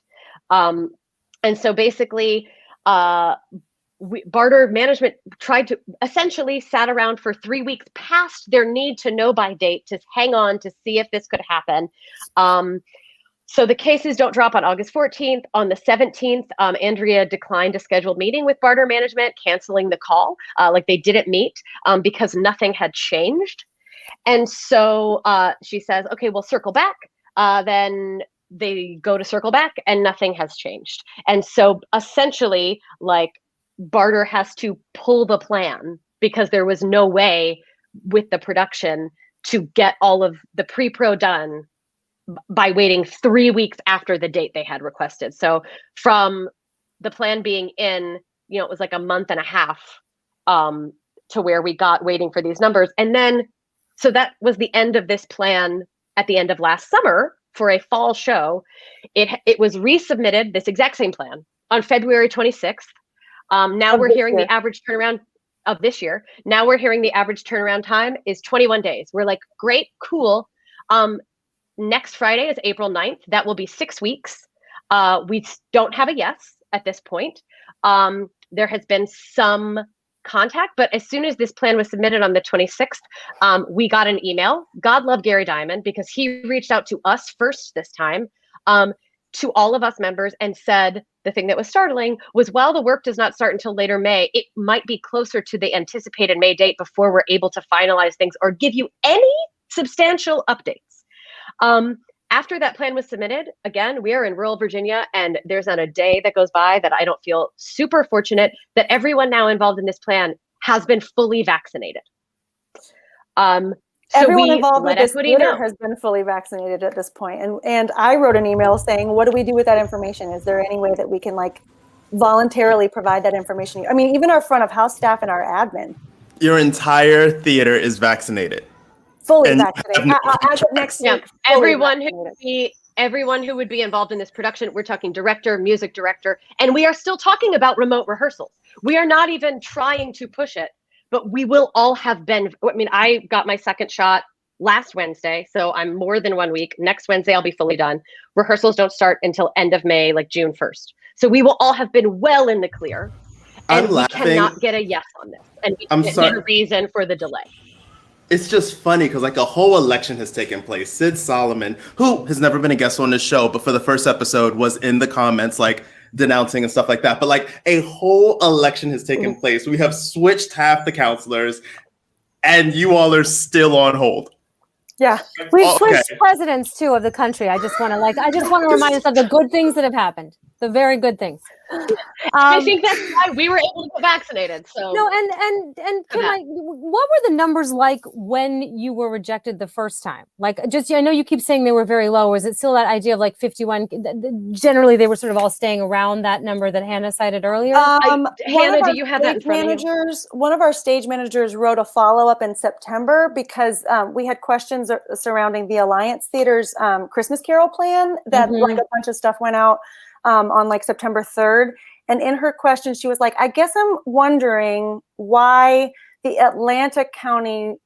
And so basically, Barter management essentially sat around for 3 weeks past their need to know by date to hang on to see if this could happen. So the cases don't drop on August 14th. On the 17th, Andrea declined a scheduled meeting with Barter management, canceling the call. Like they didn't meet because nothing had changed. And so she says, okay, we'll circle back. Then they go to circle back and nothing has changed. And so essentially, like, Barter has to pull the plan because there was no way with the production to get all of the pre-pro done by waiting 3 weeks after the date they had requested. So from the plan being in, it was like a month and a half to where we got waiting for these numbers. And then, so that was the end of this plan at the end of last summer for a fall show. It was resubmitted, this exact same plan, on February 26th. Now we're hearing the average turnaround of this year. Now we're hearing the average turnaround time is 21 days. We're like, great, cool. Next Friday is April 9th. That will be 6 weeks. We don't have a yes at this point. There has been some contact, but as soon as this plan was submitted on the 26th, we got an email. God love Gary Diamond, because he reached out to us first this time, to all of us members, and said the thing that was startling was, while the work does not start until later May, it might be closer to the anticipated May date before we're able to finalize things or give you any substantial updates. After that plan was submitted, again, we are in rural Virginia, and there's not a day that goes by that I don't feel super fortunate that everyone now involved in this plan has been fully vaccinated. Everyone involved with this theater has been fully vaccinated at this point. And I wrote an email saying, what do we do with that information? Is there any way that we can voluntarily provide that information? I mean, even our front of house staff and our admin. Your entire theater is vaccinated. Fully vaccinated. As of next week. Everyone who would be involved in this production, we're talking director, music director, and we are still talking about remote rehearsals. We are not even trying to push it, but we will all have been. I mean, I got my second shot last Wednesday, so I'm more than 1 week. Next Wednesday, I'll be fully done. Rehearsals don't start until end of May, like June 1st. So we will all have been well in the clear, and we cannot get a yes on this, and we can't get a reason for the delay. It's just funny because a whole election has taken place. Sid Solomon, who has never been a guest on this show, but for the first episode was in the comments denouncing and stuff like that. But a whole election has taken place. We have switched half the counselors, and you all are still on hold. Yeah, we've switched presidents too of the country. I just want to remind us of the good things that have happened, the very good things. I think that's why we were able to get vaccinated. So no, and Kim, what were the numbers like when you were rejected the first time? I know you keep saying they were very low. Was it still that idea of 51? Generally, they were sort of all staying around that number that Hannah cited earlier. Hannah, do you have that in front of you? One of our stage managers wrote a follow-up in September because we had questions surrounding the Alliance Theater's Christmas Carol plan that a bunch of stuff went out on September 3rd. And in her question, she was like, I guess I'm wondering why the Atlanta's county,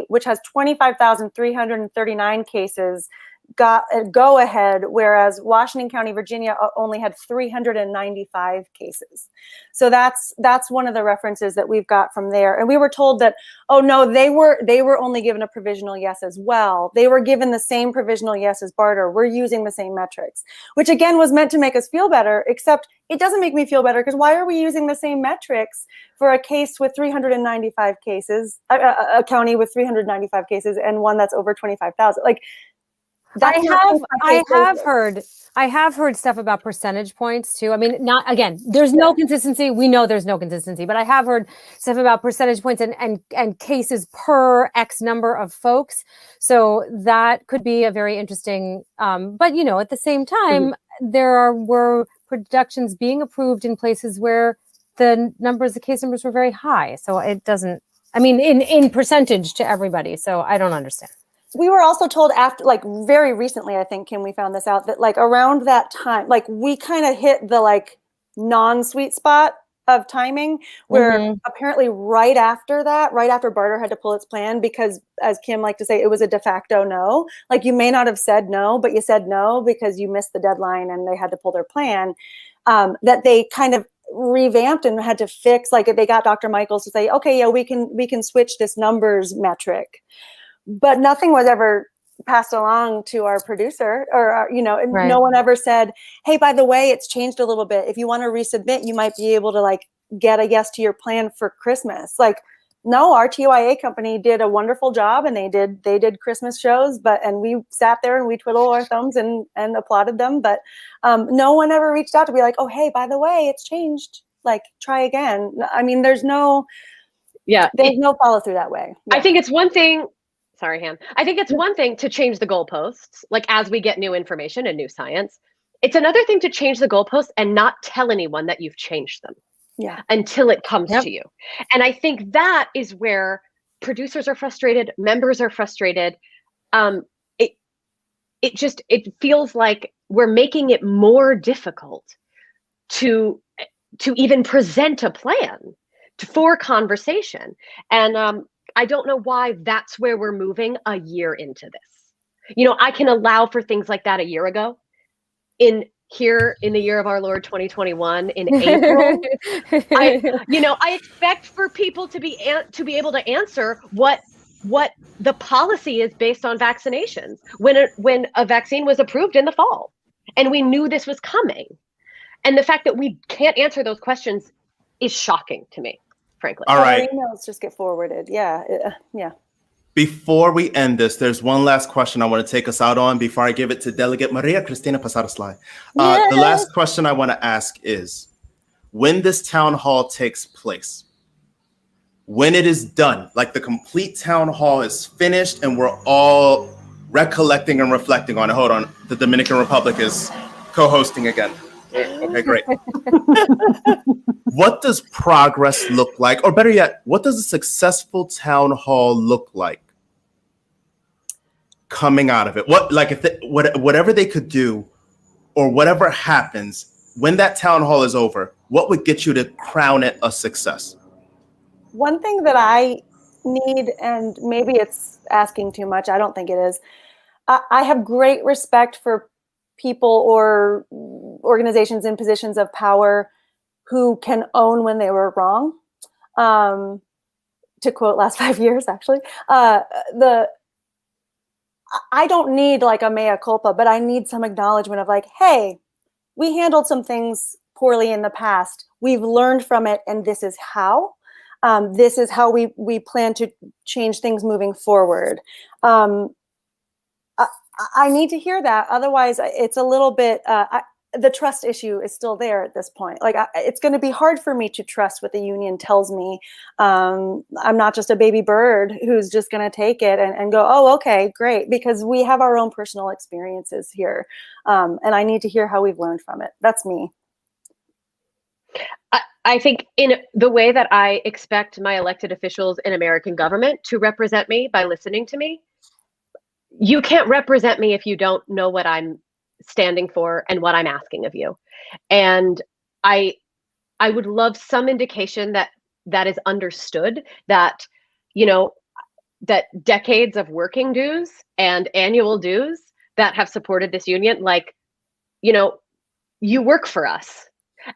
which has 25,339 cases, got a go-ahead, whereas Washington County, Virginia only had 395 cases. So that's one of the references that we've got from there. And we were told that, oh no, they were only given a provisional yes as well. They were given the same provisional yes as Barter. We're using the same metrics, which again was meant to make us feel better, except it doesn't make me feel better because why are we using the same metrics for a case with 395 cases, a county with 395 cases and one that's over 25,000? I have heard stuff about percentage points too. I mean, there's no consistency. We know there's no consistency, but I have heard stuff about percentage points and cases per X number of folks. So that could be a very interesting, but at the same time, there were productions being approved in places where the case numbers were very high. So it doesn't, in percentage to everybody. So I don't understand. We were also told after, very recently, I think, Kim, we found this out, that around that time, we kind of hit the non-sweet spot of timing where Mhm. apparently right after Barter had to pull its plan, because as Kim liked to say, it was a de facto no. Like, you may not have said no, but you said no because you missed the deadline and they had to pull their plan, that they kind of revamped and had to fix, like they got Dr. Michaels to say, okay, yeah, we can switch this numbers metric, but nothing was ever passed along to our producer, or Right. no one ever said, hey, by the way, it's changed a little bit. If you want to resubmit, you might be able to like get a yes to your plan for Christmas. Like, no, our TYA company did a wonderful job, and they did Christmas shows, and we sat there and we twiddled our thumbs and applauded them. But no one ever reached out to be like, oh, hey, by the way, it's changed. Like, try again. I mean, there's no follow through that way. I think it's one thing. Sorry, Han. I think it's one thing to change the goalposts, like as we get new information and new science. It's another thing to change the goalposts and not tell anyone that you've changed them. Yeah. Until it comes to you. And I think that is where producers are frustrated, members are frustrated. It feels like we're making it more difficult to even present a plan for conversation. And I don't know why that's where we're moving a year into this. I can allow for things like that a year ago. In the year of our Lord 2021, in April, I expect for people to be able to answer what the policy is based on vaccinations when a vaccine was approved in the fall, and we knew this was coming. And the fact that we can't answer those questions is shocking to me, frankly. All right. Emails just get forwarded. Yeah. Before we end this, there's one last question I want to take us out on before I give it to Delegate Maria Cristina Pasaraslai. The last question I want to ask is, when this town hall takes place, when it is done, like the complete town hall is finished and we're all recollecting and reflecting on it. Hold on. The Dominican Republic is co-hosting again. Okay, great. What does progress look like? Or better yet, what does a successful town hall look like coming out of it? Whatever they could do or whatever happens when that town hall is over, what would get you to crown it a success? One thing that I need, and maybe it's asking too much, I don't think it is. I have great respect for people or organizations in positions of power who can own when they were wrong. To quote last 5 years, actually, I don't need like a mea culpa, but I need some acknowledgement of like, hey, we handled some things poorly in the past. We've learned from it, and this is how. This is how we plan to change things moving forward. I need to hear that. Otherwise, it's a little bit, the trust issue is still there at this point. Like, it's going to be hard for me to trust what the union tells me. I'm not just a baby bird who's just going to take it and go, oh, okay, great. Because we have our own personal experiences here. And I need to hear how we've learned from it. That's me. I think in the way that I expect my elected officials in American government to represent me by listening to me, you can't represent me if you don't know what I'm standing for and what I'm asking of you. And I would love some indication that is understood, that, that decades of working dues and annual dues that have supported this union, like, you work for us.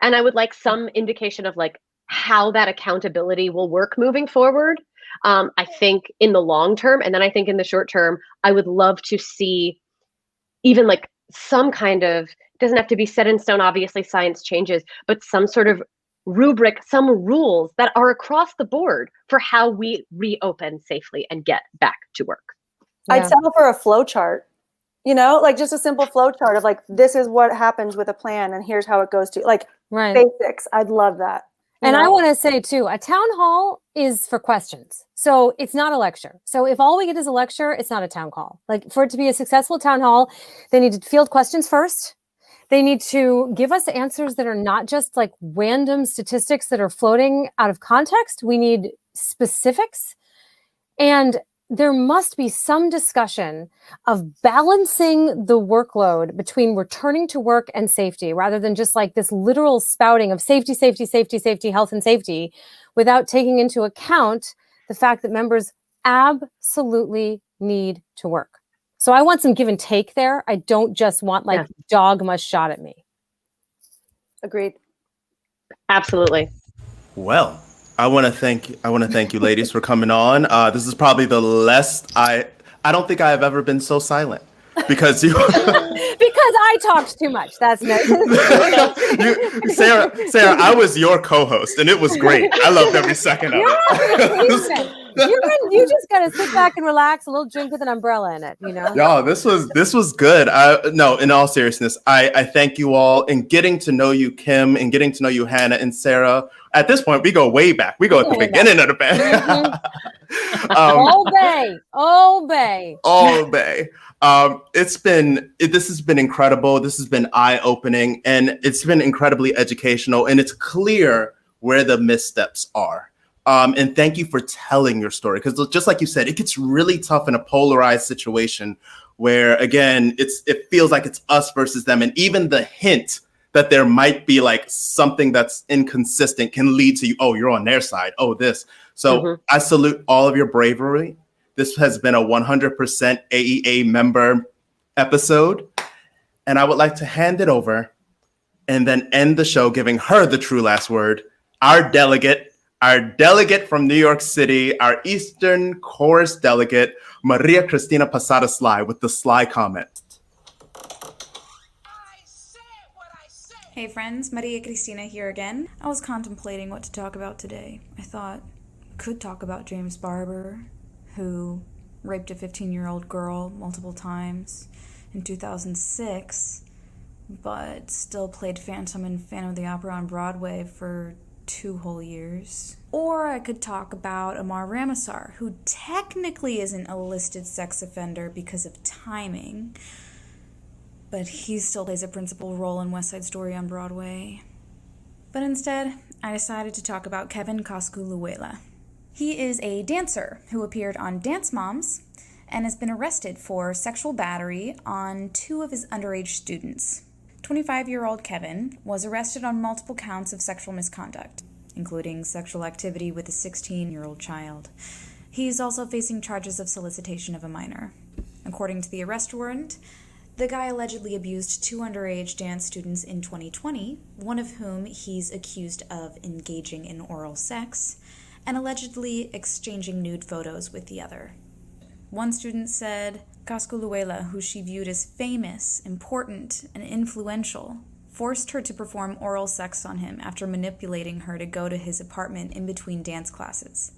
And I would like some indication of like how that accountability will work moving forward. I think in the long term, and then I think in the short term, I would love to see even like some kind of, it doesn't have to be set in stone, obviously science changes, but some sort of rubric, some rules that are across the board for how we reopen safely and get back to work. Yeah. I'd settle for a flow chart, like just a simple flow chart of like, this is what happens with a plan and here's how it goes to, like, basics. I'd love that. And I want to say too, a town hall is for questions. So it's not a lecture. So if all we get is a lecture, it's not a town hall. Like, for it to be a successful town hall, they need to field questions first. They need to give us answers that are not just like random statistics that are floating out of context. We need specifics. And there must be some discussion of balancing the workload between returning to work and safety, rather than just like this literal spouting of safety, safety, safety, safety, health and safety, without taking into account the fact that members absolutely need to work. So I want some give and take there. I don't just want like dogma shot at me. Agreed. Absolutely. Well, I want to thank you ladies for coming on. This is probably the less I don't think I have ever been so silent because you Because I talked too much. That's no. Sarah, I was your co-host and it was great. I loved every second of it. You just gotta sit back and relax, a little drink with an umbrella in it, you know. Yo, this was good. No, in all seriousness, I thank you all. And getting to know you, Kim, and getting to know you, Hannah and Sarah. At this point, we go way back. We go at the beginning of the band. Obey. This has been incredible. This has been eye-opening, and it's been incredibly educational. And it's clear where the missteps are. And thank you for telling your story, because just like you said, it gets really tough in a polarized situation where, again, it feels like it's us versus them. And even the hint that there might be like something that's inconsistent can lead to you, oh, you're on their side. Oh, this. So I salute all of your bravery. This has been a 100% AEA member episode. And I would like to hand it over and then end the show giving her the true last word, our delegate from New York City, our Eastern Chorus delegate, Maria Cristina Posada Sly, with the Sly comment. Hey friends, Maria Cristina here again. I was contemplating what to talk about today. I thought I could talk about James Barber, who raped a 15-year-old girl multiple times in 2006, but still played Phantom in Phantom of the Opera on Broadway for 2 whole years. Or I could talk about Amar Ramazar, who technically isn't a listed sex offender because of timing, but he still plays a principal role in West Side Story on Broadway. But instead, I decided to talk about Kevin Cosculluela. He is a dancer who appeared on Dance Moms and has been arrested for sexual battery on 2 of his underage students. 25-year-old Kevin was arrested on multiple counts of sexual misconduct, including sexual activity with a 16-year-old child. He's also facing charges of solicitation of a minor. According to the arrest warrant, the guy allegedly abused 2 underage dance students in 2020, one of whom he's accused of engaging in oral sex, and allegedly exchanging nude photos with the other. One student said Cosculluela, who she viewed as famous, important, and influential, forced her to perform oral sex on him after manipulating her to go to his apartment in between dance classes.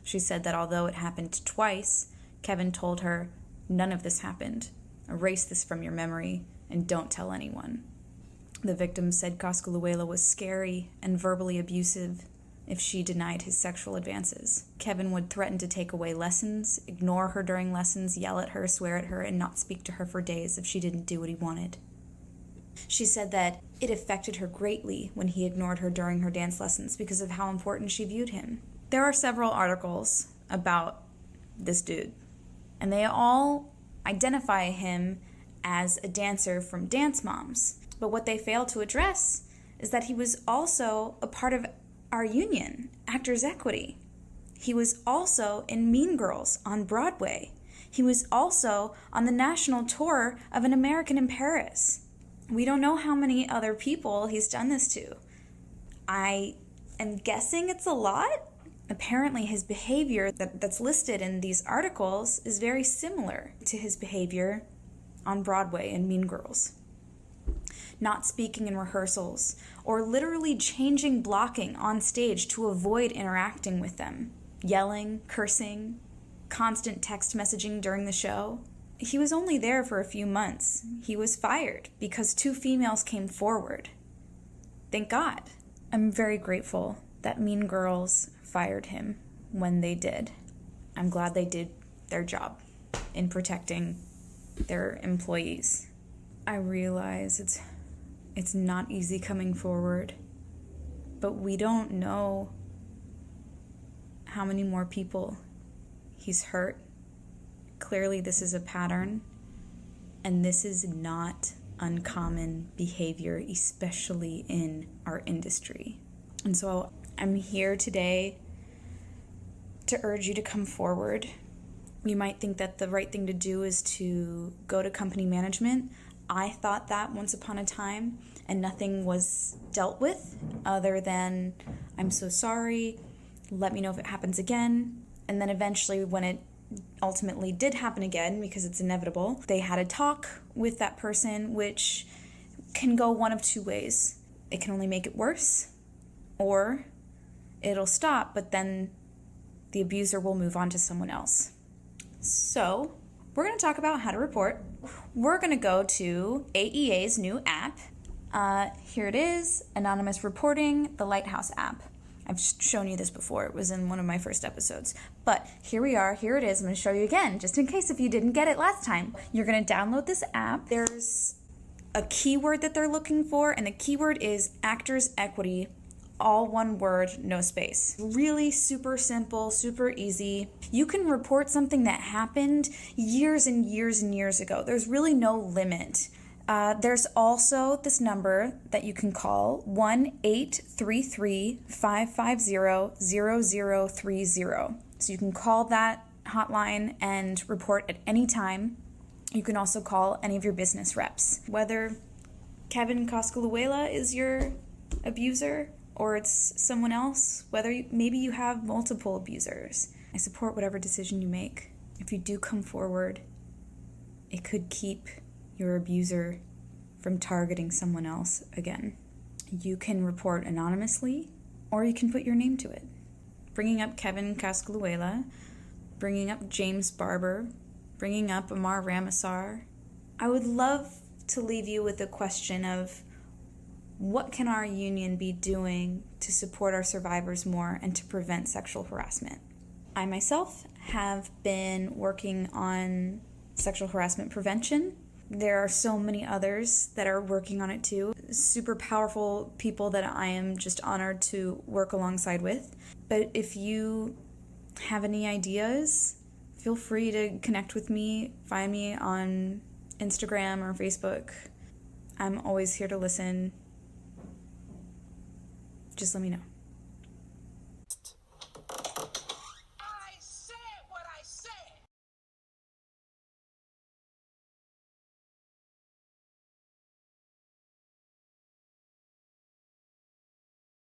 She said that although it happened twice, Kevin told her, "None of this happened. Erase this from your memory and don't tell anyone." The victim said Cosculluela was scary and verbally abusive if she denied his sexual advances. Kevin would threaten to take away lessons, ignore her during lessons, yell at her, swear at her, and not speak to her for days if she didn't do what he wanted. She said that it affected her greatly when he ignored her during her dance lessons because of how important she viewed him. There are several articles about this dude, and they all identify him as a dancer from Dance Moms. But what they fail to address is that he was also a part of our union, Actors Equity. He was also in Mean Girls on Broadway. He was also on the national tour of An American in Paris. We don't know how many other people he's done this to. I am guessing it's a lot. Apparently his behavior that's listed in these articles is very similar to his behavior on Broadway in Mean Girls. Not speaking in rehearsals, or literally changing blocking on stage to avoid interacting with them, yelling, cursing, constant text messaging during the show. He was only there for a few months. He was fired because 2 females came forward. Thank God. I'm very grateful that Mean Girls fired him when they did. I'm glad they did their job in protecting their employees. I realize it's not easy coming forward, but we don't know how many more people he's hurt Clearly, this is a pattern, and this is not uncommon behavior, especially in our industry. And so I'm here today to urge you to come forward. You might think that the right thing to do is to go to company management. I thought that once upon a time, and nothing was dealt with other than, I'm so sorry, let me know if it happens again. And then eventually, when it ultimately did happen again, because it's inevitable, they had a talk with that person, which can go one of two ways. It can only make it worse, or it'll stop, but then the abuser will move on to someone else. So we're going to talk about how to report. We're going to go to AEA's new app. Here it is, Anonymous Reporting, the Lighthouse app. I've shown you this before. It was in one of my first episodes. But here we are. Here it is. I'm going to show you again, just in case if you didn't get it last time. You're going to download this app. There's a keyword that they're looking for, and the keyword is actors equity, all one word, no space. Really super simple, super easy. You can report something that happened years and years and years ago. There's really no limit. There's also this number that you can call, 1-833-550-0030. So you can call that hotline and report at any time. You can also call any of your business reps. Whether Kevin Coscaluela is your abuser or it's someone else, maybe you have multiple abusers. I support whatever decision you make. If you do come forward, it could keep your abuser from targeting someone else again. You can report anonymously, or you can put your name to it. Bringing up Kevin Coscaluela, bringing up James Barber, bringing up Amar Ramasar. I would love to leave you with a question of, what can our union be doing to support our survivors more and to prevent sexual harassment? I myself have been working on sexual harassment prevention. There are so many others that are working on it too. Super powerful people that I am just honored to work alongside with. But if you have any ideas, feel free to connect with me. Find me on Instagram or Facebook. I'm always here to listen. Just let me know.